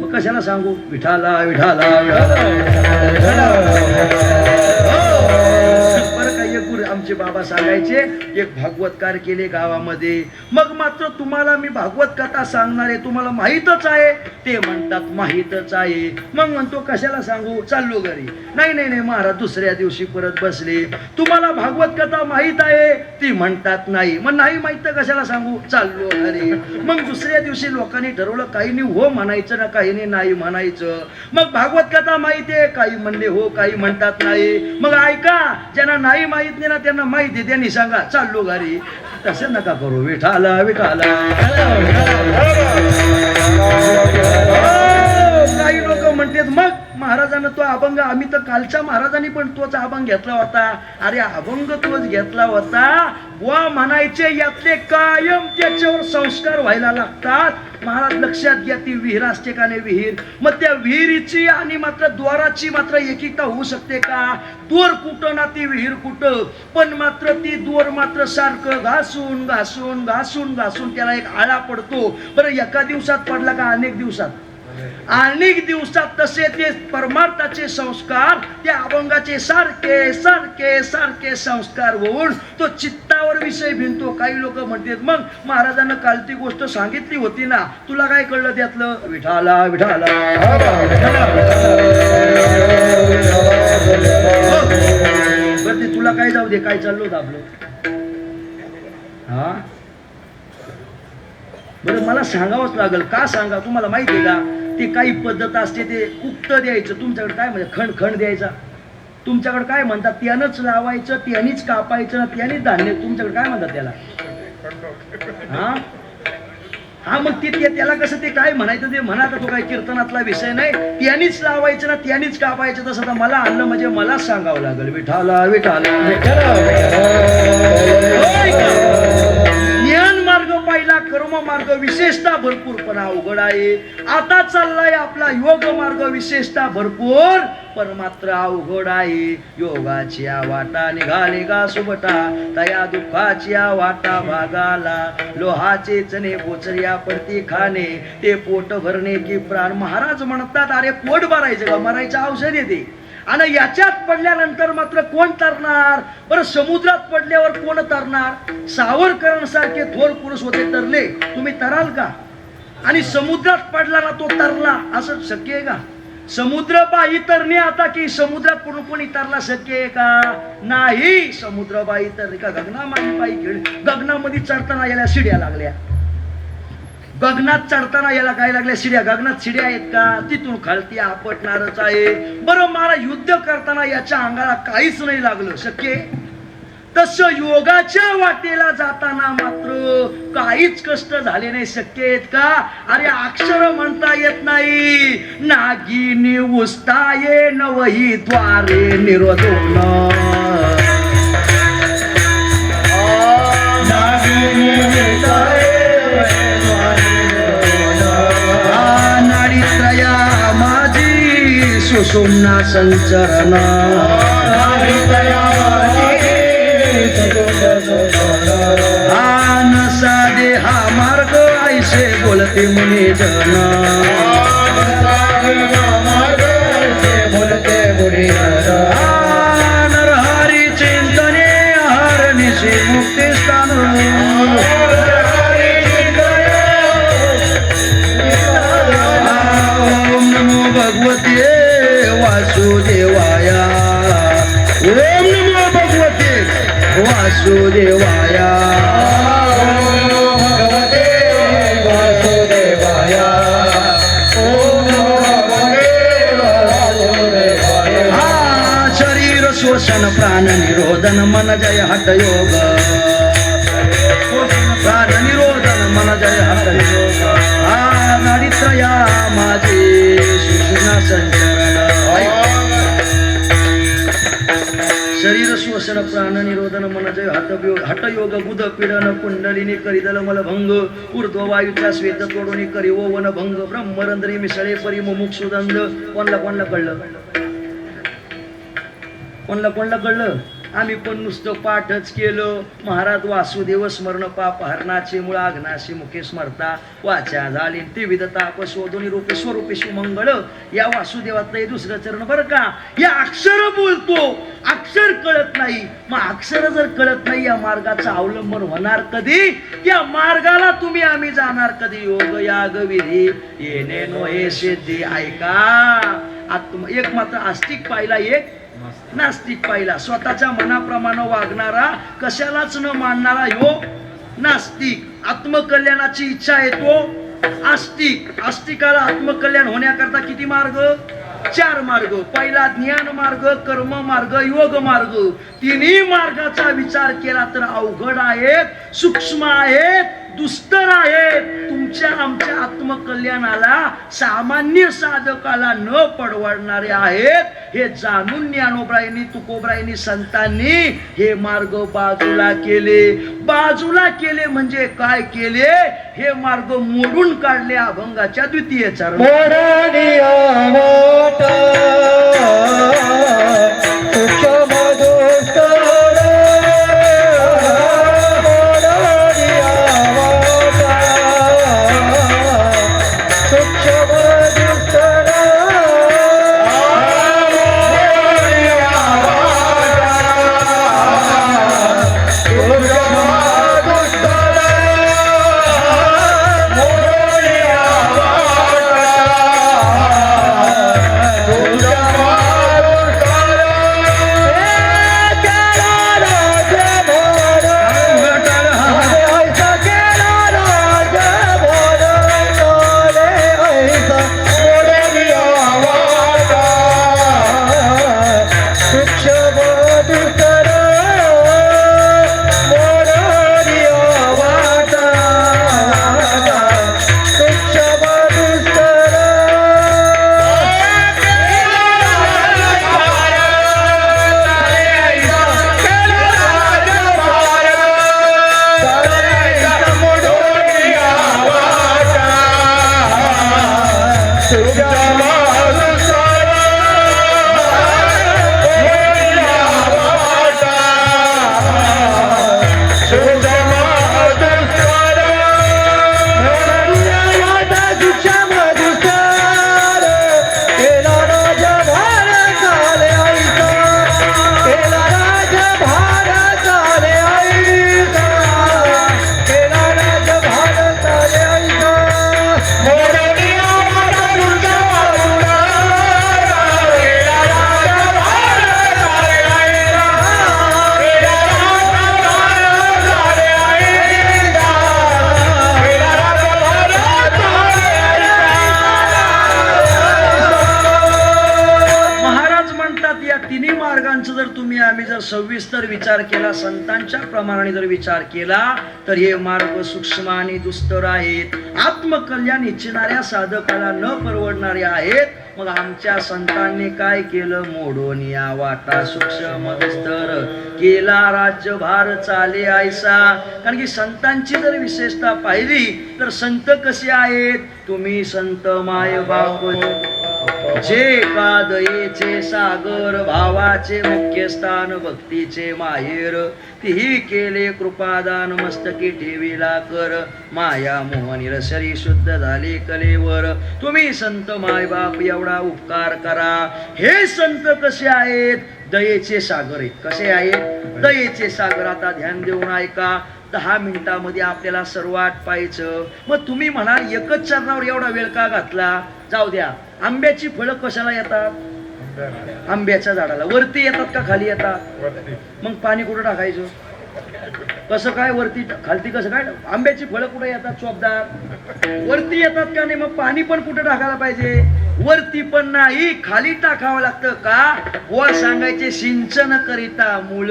मग कशाला सांगू. विठाला विठाला बरं काही गुरु आमचे बाबा सांगायचे. एक भागवतकार केले गावामध्ये. मग मात्र तुम्हाला मी भागवत कथा सांगणार आहे, तुम्हाला माहीतच आहे. ते म्हणतात माहीतच आहे. मग म्हणतो कशाला सांगू, चाललो घरी. नाही नाही नाही महाराज दुसऱ्या दिवशी परत बसले. तुम्हाला भागवत कथा माहीत आहे? ती म्हणतात नाही. मग नाही माहीत तर कशाला सांगू, चाललो घरी. मग दुसऱ्या दिवशी लोकांनी ठरवलं काही नाही हो म्हणायचं ना, काही नाही म्हणायचं. मग भागवत कथा माहिती आहे? काही म्हणले हो, काही म्हणतात नाही. मग ऐका, ज्यांना नाही माहित नाही ना त्यांना माहिती आहे त्यांनी सांगा, चाललो घरी. तसं नका करू. विठाला विठाला. काही लोक म्हणतात मग महाराजांना तो अभंग, आम्ही तर कालच्या महाराजांनी पण तोच अभंग घेतला होता. अरे अभंग तोच घेतला होता वा म्हणायचे, यातले कायम त्याच्यावर संस्कार व्हायला लागतात. महाराज लक्षात घ्या, ती विहीर असते का नाही विहीर, मग त्या विहिरीची आणि मात्र द्वाराची मात्र एकीता होऊ शकते का? द्वार कुठं ना ती विहीर कुठं, पण मात्र ती द्वार मात्र सारखं घासून घासून घासून घासून त्याला एक आळा पडतो. बरं एका दिवसात पडला का अनेक दिवसात? अनेक दिवसात. तसे ते परमार्थाचे संस्कार त्या अभंगाचे सारखे सारखे सारखे संस्कार होऊन तो चित्तावर विषय भिनतो. काही लोक म्हणतात मग महाराजांना काल ती गोष्ट सांगितली होती ना, तुला काय कळलं त्यातलं? विठाला विठाला. बरं ते तुला काय जाऊ दे, काय चाललो होतं आपलं? हा बरं मला सांगावंच लागल. का सांगा? तुम्हाला माहिती आहे का, ते काही पद्धत असते, ते उक्त द्यायचं. तुमच्याकडे काय म्हणजे खंड खंड द्यायचा. तुमच्याकडे काय म्हणतात? त्यानंच लावायचं, त्यानीच कापायचं ना, त्यानीच धान्य. तुमच्याकडे काय म्हणतात त्याला? हा हा मग ते त्याला कसं ते काय म्हणायचं ते म्हणा. तो काय कीर्तनातला विषय नाही. त्यानीच लावायचं ना, त्यानीच कापायचं. तसं आता मला आणलं म्हणजे मला सांगावं लागेल. विठाला विठाला. ज्ञान मार्ग पाहिला, कर्म मार्ग विशेषतः भरपूर पण अवघड आहे. आता चाललाय आपला योग मार्ग विशेषतः भरपूर पण मात्र अवघड आहे. योगाची वाटा निघाले का सुबटा, तया दुःखाची वाटा भागाला. लोहाचे चणे बोचऱ्या पडती खाणे, ते पोट भरणे की प्राण. महाराज म्हणतात अरे पोट भरायचं का, मरायचं औषध येते. आणि याच्यात पडल्यानंतर मात्र कोण तरणार? बरं समुद्रात पडल्यावर कोण तरणार? सावरकरांसारखे थोर पुरुष होते, तरले. तुम्ही तराल का? आणि समुद्रात पडला ना तो तरला, असं शक्य आहे का? समुद्र बाई तरणे आता की समुद्रात पडून कोणी तरला शक्य आहे का? नाही. समुद्र बाई तरणे का गगनामाई पायी खेळ. गगनामध्ये चढताना याला शिड्या लागल्या. गगनात चढताना याला काय लागल्या? शिड्या. गगनात शिड्या आहेत का? तिथून खालती आपटणारच आहे. बरं मला युद्ध करताना याच्या अंगाला काहीच नाही लागलं, शक्य? तसं योगाच्या वाटेला जाताना मात्र काहीच कष्ट झाले नाही, शक्य आहेत का? अरे अक्षर म्हणता येत नाही. नागिनी उस्ताये नवही द्वारे निरोधोन. नाडीत्रया माझी सुषुम्ना संचरण. नसा देहा मार्ग ऐसे बोलते मुनी जन. नरहरी चिंतने हरणिशी मुक्ती स्थान. ओम नमो भगवते वासुदेवाया. ओम नमो भगवते वासुदेवाया. भगवते वासुदेवाया. शरीर शोषण प्राण निरोधन मन जय हठ योग. प्राण निरोधन मन जय हठ योग. नाडीत्रया माझे सुषुम्ना संचरण. शरीर शोषण प्राण निरोधन मन जय हठयोग. गुद पीडन कुंडलिनी करिदल मलभंग. ऊर्ध्व वायूचा श्वेत तोडून करी ओवन भंग. ब्रह्मरंध्री मिसळे परी मुमुक्षुदंड. कोणला कोणला कळलं? कोणला कोणला कळलं? आम्ही पण नुसतं पाठच केलं. महाराज वासुदेव स्मरण पाप हरणाचे मुळ आग्नाशी मुखे स्मरता. वाचा झाली त्रिविध ताप शोधून रूपे स्वरूपे सुमंगळ. या वासुदेवातलं हे दुसरं चरण बरं का. या अक्षर बोलतो, अक्षर कळत नाही. मग अक्षर जर कळत नाही या मार्गाचा अवलंबन होणार कधी? या मार्गाला तुम्ही आम्ही जाणार कधी? योग याग विधी येणे नो हे सिद्धी. ऐका, आत्म एक मात्र आस्तिक पाहिला, एक नास्तिक पाहिला. स्वतःच्या मनाप्रमाणे वागणारा, कशालाच न मानणारा यो नास्तिक. आत्मकल्याणाची इच्छा आहे तो आस्तिक. आस्तिकाला आत्मकल्याण होण्याकरता किती मार्ग? 4 मार्ग. पहिला ज्ञान मार्ग, कर्म मार्ग, योग मार्ग. तिन्ही मार्गाचा विचार केला तर अवघड आहेत, सूक्ष्म आहेत, दुस्तर आहेत. तुमच्या आमच्या आत्मकल्याणाला सामान्य साधकाला न परवडणारे आहेत. हे जाणून ज्ञानोबाईंनी, तुकोबाईंनी, संतांनी हे मार्ग बाजूला केले. बाजूला केले म्हणजे काय केले? हे मार्ग मोडून काढले अभंगाच्या द्वितीय चरण. सविस्तर विचार केला, संतांच्या प्रमाणाने जर विचार केला तर हे मार्ग सूक्ष्म आणि दुस्तर आहेत. आत्मकल्याण इच्छिणाऱ्या साधकाला न परवडणारे आहेत. मग आमच्या संतांनी काय केलं? मोडून या वाटा सूक्ष्म दुस्तर केला राज्यभार चाले ऐसा. कारण की संतांची जर विशेषता पाहिली तर संत कसे आहेत? तुम्ही संत माय बाप जे का दयेचे सागर, भावाचे मुख्य स्थान, भक्तीचे माहेर, तिही केले कृपादान, मस्तकी ठेविला कर, माया मोहनी रसरी शुद्ध झाले कलेवर. तुम्ही संत माय बाप एवढा उपकार करा. हे संत कसे आहेत? दयेचे सागर आहेत. कसे आहेत? दयेचे सागर. आता ध्यान देऊन ऐका. 10 मिनिटामध्ये आपल्याला सर्व आटपायचं. मग तुम्ही म्हणा एकच चरणावर एवढा वेळ का घातला? जाऊ द्या. आंब्याची फळं कशाला येतात? आंब्याच्या झाडाला. वरती येतात का खाली येतात? मग पाणी कुठं टाकायचं? कसं काय वरती खालती कसं काय? आंब्याची फळं कुठे येतात? चोपदार वरती येतात का नाही? मग पाणी पण कुठं टाकायला पाहिजे? वरती पण नाही, खाली टाकावं लागतं. का? वर सांगायचे सिंचन करिता मूळ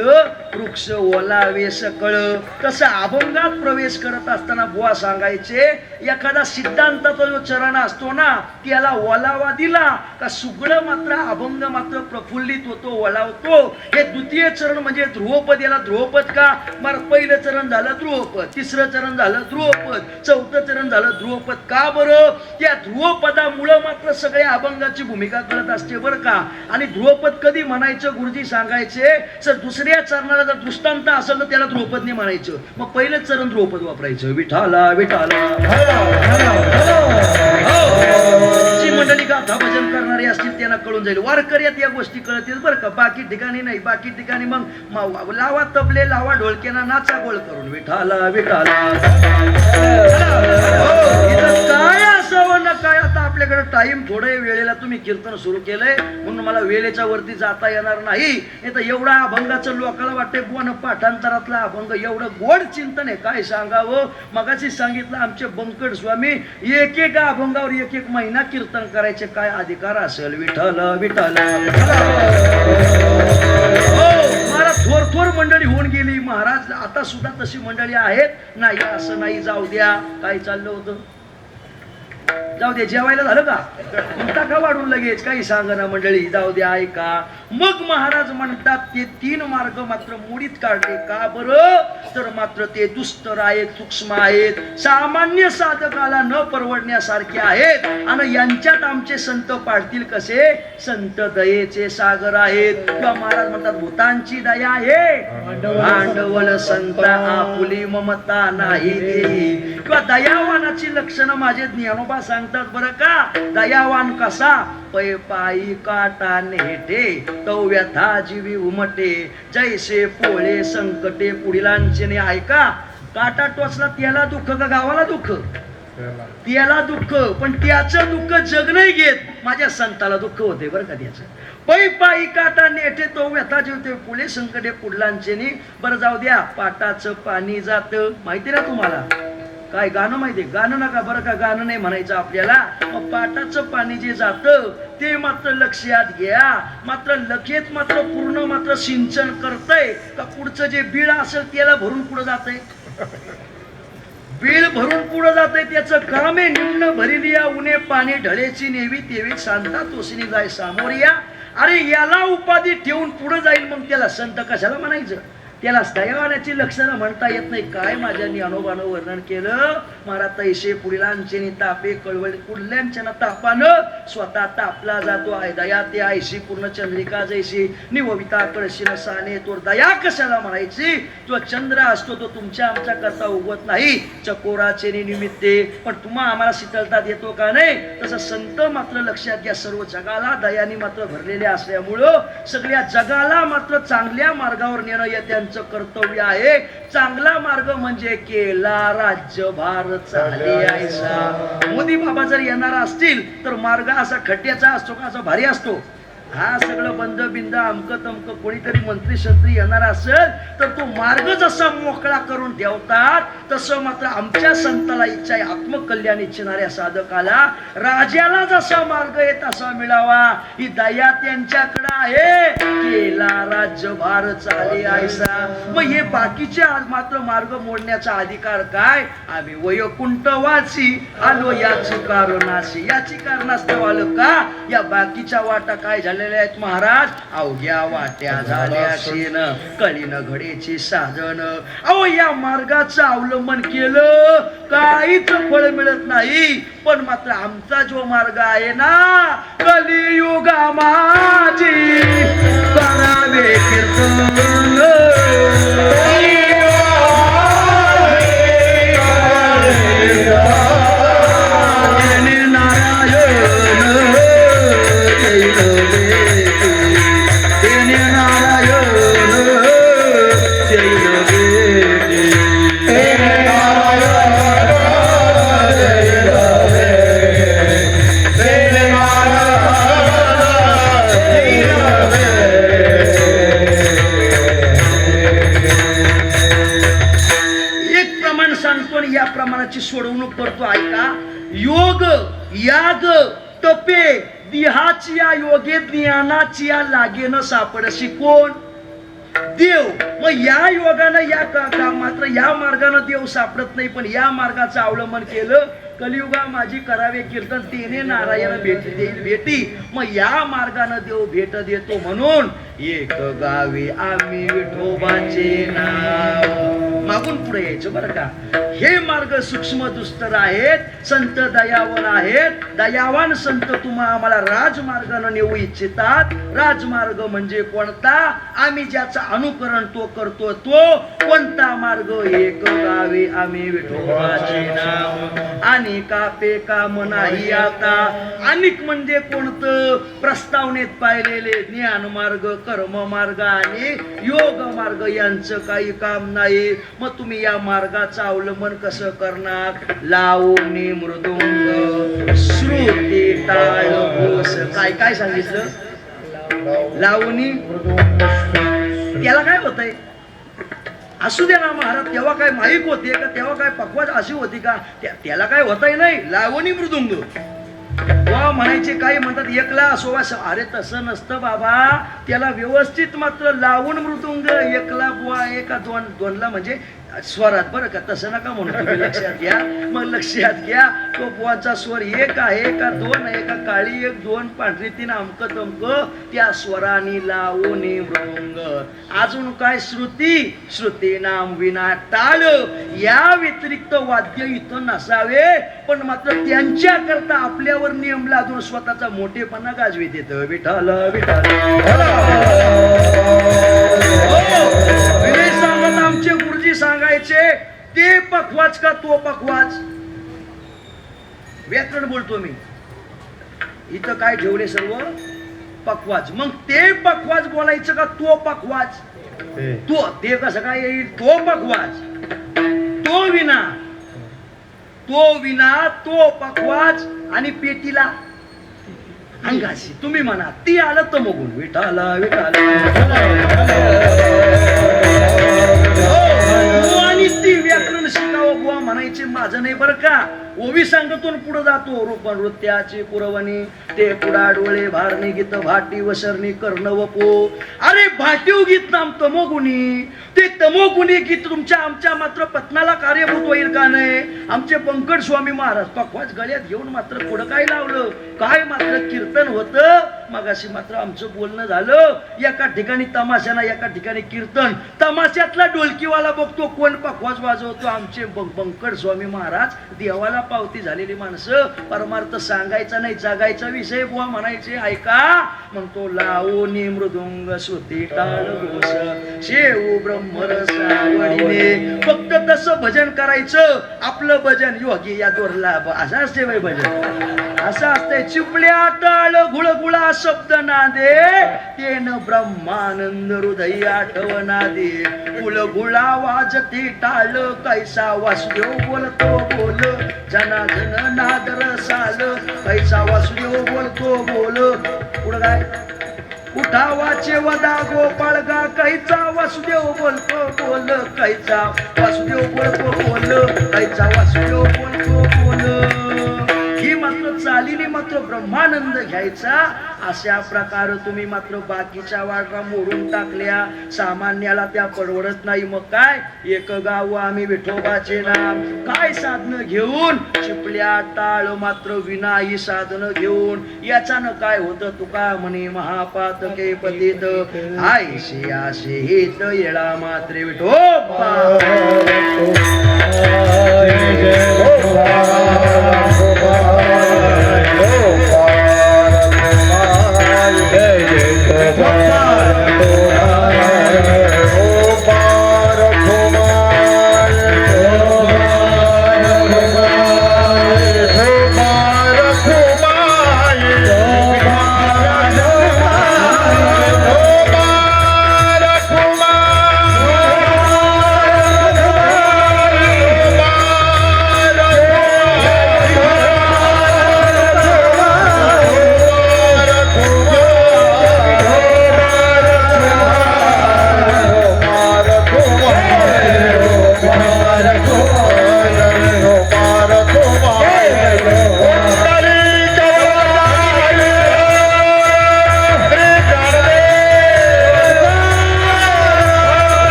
वृक्ष ओलावे सकळ. तसं अभंगात प्रवेश करत असताना बुवा सांगायचे एखादा सिद्धांताचा जो चरण असतो ना त्याला ओलावा दिला का सुगडं मात्र अभंग मात्र प्रफुल्लित होतो, ओलावतो. हे द्वितीय चरण म्हणजे ध्रुवपद. याला ध्रुवपद का? मग पहिलं चरण झालं ध्रुवपद, तिसरं चरण झालं ध्रुवपद, चौथं चरण झालं ध्रुवपद. का बरं? त्या ध्रुवपदामुळं मात्र सगळ्या अभंगाची भूमिका करत असते बरं का. आणि ध्रुवपद कधी म्हणायचं? गुरुजी सांगायचे सर दुसऱ्या चरणाला जर दृष्टांत असेल तर त्याला ध्रुवपदने म्हणायचं. मग पहिलं चरण ध्रुवपद वापरायचं. विठाला विठाला. जी मंडळी गाथा भजन करणारी असतील त्यांना कळून जाईल. वारकऱ्यात या गोष्टी कळतील बरं का. बाकी ठिकाणी नाही. बाकी ठिकाणी मग लावा तबले, लावा ढोलक्याना, नाचा गोळ करून विठाला विठाला. काय असावं ना काय. आता आपल्याकडे टाइम थोडे वेळेला तुम्ही कीर्तन सुरू केलंय म्हणून मला वेळेच्या वरती जाता येणार नाही. नाही तर एवढा अभंगाचं लोकांना वाटतंय बुवा पाठांतरातला अभंग एवढं गोड चिंतन आहे काय सांगावं. मगाशी सांगितलं आमचे बंकट स्वामी एक एक अभंगावर एक एक महिना कीर्तन करायचे काय अधिकार असेल. विठ्ठल विठ्ठल महाराज थोर थोर मंडळी होऊन गेली. महाराज आता सुद्धा तशी मंडळी आहेत नाही असं नाही. जाऊ द्या काय चाललं होतं जाऊ दे. जेवायला झालं का टाका वाढून लगेच काही सांगना मंडळी. जाऊ द्या ऐका. मग महाराज म्हणतात ते 3 मार्ग मात्र मोडीत काढले. का बरं तर मात्र ते दुस्तर आहेत सूक्ष्म आहेत सामान्य साधकाला न परवडण्यासारखे आहेत. आणि यांच्यात आमचे संत पाडतील कसे. संत दयेचे सागर आहेत. किंवा महाराज म्हणतात भूतांची दया आहे भांडवल संता आपुली ममता नाही देई. किंवा दयावानाची लक्षणं माझे ज्ञानोबा सांगतात बरं का. दयावान कसा पै पायी काटा नेटे तो व्यथा जीवी उमटे जैसे पोळे संकटे पुढीलांचे. ऐका काटा टोचला त्याला दुःख का गावाला दुःख. त्याला दुःख पण त्याचं दुःख जग नाही घेत. माझ्या संताला दुःख होते बरं का त्याचं. पै पायी काटा नेटे तो व्यथा जीवते पुढे संकटे पुढलांचे. बरं जाऊ द्या. पाटाचं पाणी जात माहिती ना तुम्हाला काय गाणं माहितीये. गाणं नका बरं का गाणं नाही म्हणायचं आपल्याला. मग पाटाचं पाणी जे जातं ते मात्र लक्षात घ्या. मात्र लखेत मात्र पूर्ण मात्र सिंचन करतय का पुढचं जे बीळ असेल त्याला भरून पुढे जातंय. बीळ भरून पुढे जातंय त्याचं काम आहे. निम्न भरिलिया उन्हे पाणी ढळेची नेवी तेवी सांगता तोसिनी जाय सामोरिया. अरे याला उपाधी ठेवून पुढे जाईल मग त्याला संत कशाला म्हणायचं. त्याला दयावानाची लक्षणं म्हणता येत नाही. काय माझ्या ज्ञानोबानं वर्णन केलं. महाराज तैसे पुढीलांचे तापे कळवळ पुढल्यांच्या तापानं स्वतः तापला जातो. आहे दया ते आयशी पूर्ण चंद्रिका जैशी निवविता कळशीन साने. तो दया कशाला म्हणायची. जो चंद्र असतो तो तुमच्या आमच्या करता उगवत नाही चकोराचे निमित्ते पण तुम्हा आम्हाला शीतलता देतो का नाही. तसं संत मात्र लक्षात घ्या सर्व जगाला दयाने मात्र भरलेले असल्यामुळं सगळ्या जगाला मात्र चांगल्या मार्गावर नेणं या त्यांचं कर्तव्य आहे. चांगला मार्ग म्हणजे केला राज्यभार चाले ऐसा. मोदी बाबा जर येणार असतील तर मार्ग असा खड्ड्याचा असतो का असा भारी असतो. हा सगळं बंद बिंद अमक तमक कोणीतरी मंत्री शंत्री येणार असेल तर तो मार्ग जसा मोकळा करून ठेवतात तसं मात्र आमच्या संताला इच्छा आहे. आत्मकल्याण इच्छिणाऱ्या साधकाला राजाला जसा मार्ग आहे तसा मिळावा ही दया त्यांच्याकडे आहे. केला राज्यभार चाले ऐसा. मग हे बाकीचे मात्र मार्ग मोडण्याचा अधिकार काय. आम्ही वैकुंठवासी आलो याची कारणाशी. याची कारणास्तव आलं का. या बाकीच्या वाटा काय झाल्या महाराज अवघ्या वाट्या झाल्या शेन कळीन घडीची साधन. अहो या मार्गाचं अवलंबन केलं काहीच फळ मिळत नाही. पण मात्र आमचा जो मार्ग आहे ना कलियुगा माझी करावे कीर्तन. सोडवणूक करतो ऐका. योग याग तपे देहाची या योगे ज्ञानाची या लागे न सापडशी कोण देव. मग या योगानं या मात्र या मार्गानं देव सापडत नाही. पण या मार्गाचं अवलंबन केलं कलियुगा माझी करावे कीर्तन तेने नारायण भेटी देईल भेटी. मग या मार्गानं देव भेट देतो म्हणून एक गावी आम्ही विठोबाचे नाव. मागून पुढे यायचं बरं का. हे मार्ग सूक्ष्म दुस्तर आहेत. संत दयावान आहेत. दयावान संत तुम्हा आम्हाला राजमार्गानं नेऊ इच्छितात. राजमार्ग म्हणजे कोणता. आम्ही ज्याचा अनुकरण तो करतो तो कोणता मार्ग. एक गावी आम्ही विठोबाचे नाव आणि कापे काम नाही आता. अनेक म्हणजे कोणतं प्रस्तावनेत पाहिलेले ज्ञान मार्ग कर्म मार्ग आणि योग मार्ग यांचं काही काम नाही. मग तुम्ही या मार्गाचं अवलंबन कसं करणार. लावणी मृदुंग श्रुती टाळ घोष. काय काय सांगितलं? लावणी. त्याला काय होतंय? असू दे ना महाराज, तेव्हा काय माईक होते का? तेव्हा काय पकवाज अशी होती का? त्याला काय होतंय नाही. लावणी मृदुंग वा म्हणायचे. काही म्हणतात एकला असोवा. अरे तसं नसतं बाबा, त्याला व्यवस्थित मात्र लावून मृदुंग. एकला बुवा एका दोनला म्हणजे स्वरात, बरं का? तसं नका म्हणून तुम्ही लक्षात घ्या. मग लक्षात घ्या, तो बुवाचा स्वर एक आहे का दोन आहे का? काळी एक दोन पांढरी तीन अमक तमक त्या स्वरानी लावून मृदुंग. अजून काय? श्रुती. श्रुती नाम विना टाळ. या व्यतिरिक्त वाद्य इथं नसावे, पण मात्र त्यांच्या करता आपल्यावर नियम लादून स्वतःचा मोठेपणा गाजवीत येतं. विठाल विठाल. आमचे गुरुजी सांगायचे ते पखवाज का तो पखवाज? व्याकरण बोलतो मी. इथं काय ठेवले? सर्व पखवाज. मग ते पखवाज बोलायचं का तो पखवाज? तो ते कसं काय येईल? तो पखवाज. तो विना तो पखवाज. आणि पेटीला अंगाशी तुम्ही म्हणा ती आलं तर मगून विठाला विठाला. आणि ती व्याकरण शिकावं बुवा म्हणायचे. माझं नाही बरं का. ओवी सांगतो पुढे जातो. रूप नृत्याची पुरवणी ते पुढा डोळे भारणी गीत भाटी वसरणी कर्ण वपो. अरे भाटीव गीत नाम तमोगुणी. ते तमोगुणी गीत तुमच्या आमच्या मात्र पत्नाला कार्यभूत होईल का नाही? आमचे पंकज स्वामी महाराज पखवाज गळ्यात घेऊन मात्र पुढं काय लावलं? काय मात्र कीर्तन होतं. मगाशी मात्र आमचं बोलणं झालं. एका ठिकाणी तमाशाना, एका ठिकाणी कीर्तन. तमाशातला ढोलकीवाला बघतो कोण पखवाज वाजवतो? आमचे पंकज स्वामी महाराज. देवाला पावती झालेली माणसं. परमार्थ सांगायचा नाही, जागायचा विषय बुवा म्हणायचे. ऐका मग तो लावणी मृदुंग श्रुती टाळ घोष शेऊ ब्रह्मरसावळीने. फक्त तसं भजन करायचं. आपलं भजन योगी या दुर्लभ असं असते बाई भजन. असं असतंय. चिपळ्या टाळ गुळगुळा शब्द नादे तेन ब्रह्मानंद हृदय आठवना दे. गुळगुळा वाजते टाळ कैसा वासुदेव बोलतो बोल. जनार्दन नादर साल कैसा वासुदेव बोलतो बोल. पुढं काय? उठावाचे वदा गोपाळ गा कैचा वासुदेव बोलतो बोल. कैचा वासुदेव बोलतो बोल. कैचा वासुदेव बोलतो बोल. ही मात्र चालीने मात्र ब्रह्मानंद घ्यायचा. अशा प्रकारे तुम्ही मात्र बाकीच्या वाटा मोडून टाकल्या. सामान्याला त्या परवडत नाही. मग काय? एक गाव आम्ही विठोबाचे नाम. काय साधन घेऊन? चिपल्या टाळ मात्र विना ही साधन घेऊन. याच्यानं काय होतं? तुका म्हणे महापातके पतित आयशी आशे हित येळा मात्रे विठोबा.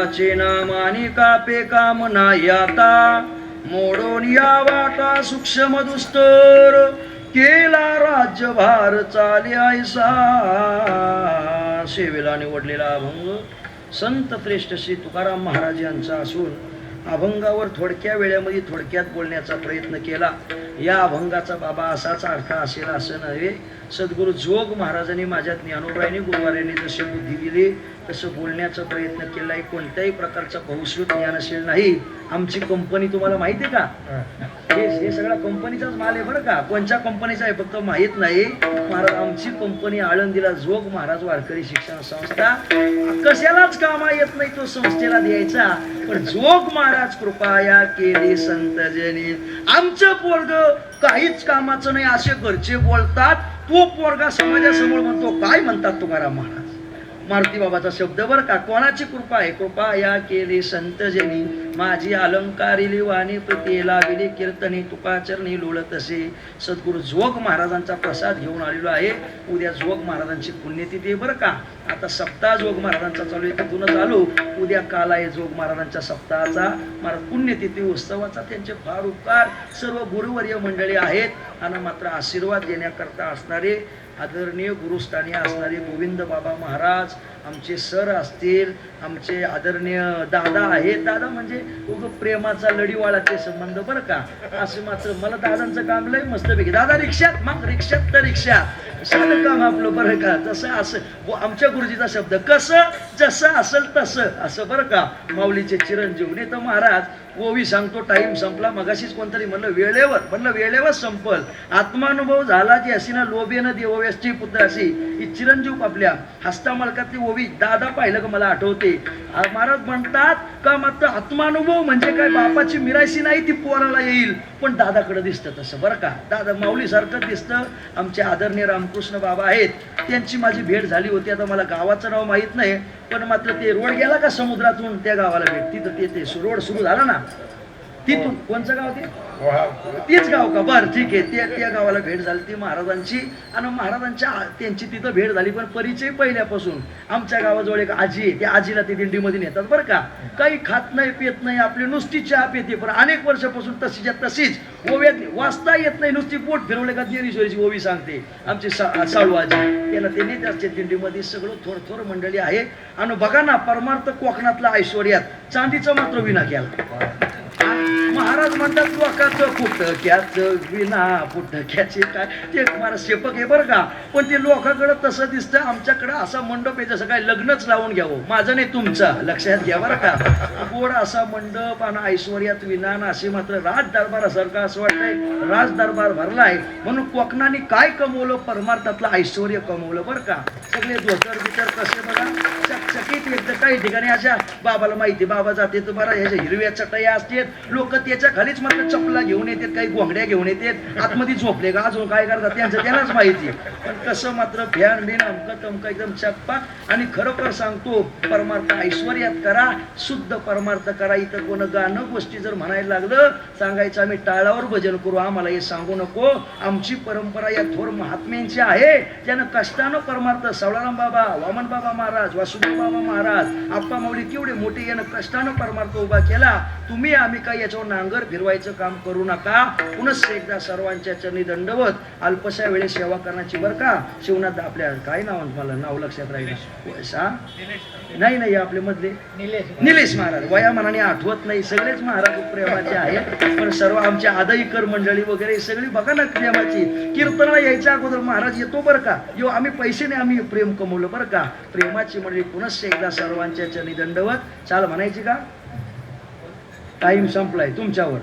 नामाचे नामानी कापे काम नाही आता मोडून या वाटा सूक्ष्म दुस्तर केला राज्यभार चाले ऐसा सेवेला निवडलेला अभंग संत श्रेष्ठ श्री तुकाराम महाराज यांचा असून अभंगावर थोडक्या वेळेमध्ये थोडक्यात बोलण्याचा प्रयत्न केला. या अभंगाचा बाबा असाच अर्थ असेल असं नव्हे. सद्गुरू जोग महाराजांनी माझ्या ज्ञानोबाईंनी गुरुवाऱ्यांनी जशी बुद्धी दिली तसं बोलण्याचा प्रयत्न केला आहे. कोणत्याही प्रकारचा बहुश्रुत ज्ञानशील नाही. आमची कंपनी तुम्हाला माहिती आहे का? हे सगळा कंपनीचाच माल आहे बरं का. कोणत्या कंपनीचा आहे फक्त माहीत नाही. महाराज आमची कंपनी आळंदीला जोग महाराज वारकरी शिक्षण संस्था कशालाच कामा येत नाही तो संस्थेला द्यायचा. पण जोग महाराज कृपया केली संतजनी. आमचं पोरग काहीच कामाचं नाही असे घरचे बोलतात. तो पोरगा समाजासमोर म्हणतो काय म्हणतात तुकाराम महाराज. मारुती बाबाचा शब्द बर का. कोणाची कृपा आहे? कृपा या केली संतजनी माझी अलंकारिली वाणी प्रती लाविली कीर्तनी तुकाचरणी लोळत असे. सद्गुरू जोग महाराजांचा प्रसाद घेऊन आलेलो आहे. उद्या जोग महाराजांची पुण्यतिथी बरं का. आता सप्ताह जोग महाराजांचा चालू आहे तिथूनच आलो. उद्या काल आहे जोग महाराजांच्या सप्ताहाचा महाराज पुण्यतिथी उत्सवाचा. त्यांचे फार उपकार. सर्व गुरुवर्य मंडळी आहेत आणि मात्र आशीर्वाद देण्याकरता असणारे आदरणीय गुरुस्थानी असणारे गोविंद बाबा महाराज आमचे सर असतील. आमचे आदरणीय दादा आहेत. दादा म्हणजे प्रेमाचा लढीवाळाचे संबंध बरं का. असं मात्र मला दादांचं काम लय मस्तपैकी. दादा रिक्षात मग रिक्षात तर रिक्षा साधं काम आपलं बरं का. तसं असं आमच्या गुरुजीचा शब्द कसं जसं असेल तसं असं बरं का. माऊलीचे चिरंजीव नाही तर महाराज ओवी सांगतो टाइम संपला. मगाशीच कोणतरी म्हणलं वेळेवर संपल. आत्मानुभव झाला जी अशी ना लोभेनं देवव्यसची पुत्र अशी ही चिरंजीव आपल्या हस्तामलकातली ओवी दादा पाहिलं का मला आठवते. महाराज म्हणतात का मात्र आत्मानुभव म्हणजे काय बापाची मिरायशी नाही ती पोराला येईल. पण दादाकडे दिसतं तसं बरं का. दादा माऊली सारखं दिसतं. आमचे आदरणीय रामकृष्ण बाबा आहेत त्यांची माझी भेट झाली होती. आता मला गावाचं नाव माहीत नाही पण मात्र ते रोड गेला का समुद्रातून त्या गावाला भेट तिथं ते रोड सुरू झाला ना तिथून. कोणचं गाव ते? तेच गाव का. बरं ठीक आहे. त्या गावाला भेट झाली ती महाराजांची आणि महाराजांच्या त्यांची तिथं भेट झाली. पण परिचय पहिल्यापासून आमच्या गावाजवळ एक आजी आहे. त्या आजीला ते दिंडीमध्ये नेतात बरं का. काही खात नाही पेत नाही आपली नुसती चहा पेते. पण अनेक वर्षापासून तशीच्या तशीच ओव्यात वाचता येत नाही नुसती पोट फिरवले का ज्ञानेश्वरीची ओवी सांगते आमची साळू आजी. त्याला ते नेते असते दिंडीमध्ये. सगळं थोर मंडळी आहे. आणि बघा ना परमार्थ कोकणातला ऐश्वर्यात चांदीचा मात्र विना केला. महाराज म्हणतात लोकांचं पुटक्याचं विना पुटक्याचे काय ते मला शेपक आहे बरं का. पण ते लोकांकडं तसं दिसतं. आमच्याकडं असा मंडप आहे जसं काय लग्नच लावून घ्यावं. माझं नाही तुमचं लक्षात घ्या बरं का. गोड असा मंडप आणि ऐश्वर्यात विनान असे मात्र राज दरबारासारखं असं वाटतंय. राज दरबार भरलाय म्हणून कोकणाने काय कमवलं परमार्थातलं ऐश्वर्य कमवलं बरं का. सगळे धोतर बितर कसे बघा चकचकीत येतं. काही ठिकाणी अशा बाबाला माहिती बाबा जाते तुम्हाला ह्याच्या हिरव्या चटया असतात. लोक त्याच्या खालीच मात्र चपला घेऊन येतात काही घोंगड्या घेऊन येतात. आतमध्ये झोपले का अजून काय करतात त्यांचं त्यांनाच माहिती. पण कसं मात्र भ्यान बिन अमकं तमकं एकदम चप्पा. आणि खरोखर सांगतो परमार्थ ऐश्वर्यात करा शुद्ध परमार्थ करा. इथं कोण गाणं गोष्टी जर म्हणायला लागलं सांगायचं आम्ही टाळावर भजन करू आम्हाला हे सांगू नको. आमची परंपरा या थोर महात्म्यांची आहे. त्यानं कष्टानं परमार्थ सावळाराम बाबा वामन बाबा महाराज वासुदेव बाबा महाराज आप्पा माऊली केवढे मोठे यानं कष्टानं परमार्थ उभा केला. तुम्ही आम्ही काय याच्यावर नांगर फिरवायचं काम करू नका. पुनश्च एकदा सर्वांच्या चरणी दंडवत. अल्पशा वेळेस सेवा करण्याची बरं का. शिवनाथ आपल्या काय नाव मला नाव लक्षात राहील नाही आपले मधले निलेश महाराज. वया मनाने आठवत नाही. सगळेच महाराज प्रेमाचे आहेत. पण सर्व आमच्या आदईकर मंडळी वगैरे सगळी बघा ना प्रेमाची. कीर्तनाला यायच्या अगोदर महाराज येतो बरं का. यो आम्ही पैसे नाही आम्ही प्रेम कमवलं बरं का. प्रेमाची मंडळी पुनश्च एकदा सर्वांच्या चरणी दंडवत. चाल म्हणायची का. टाइम संपलाय तुमच्यावर.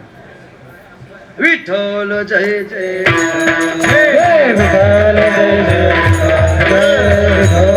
विठ्ठल जय जय विठ्ठल जय जय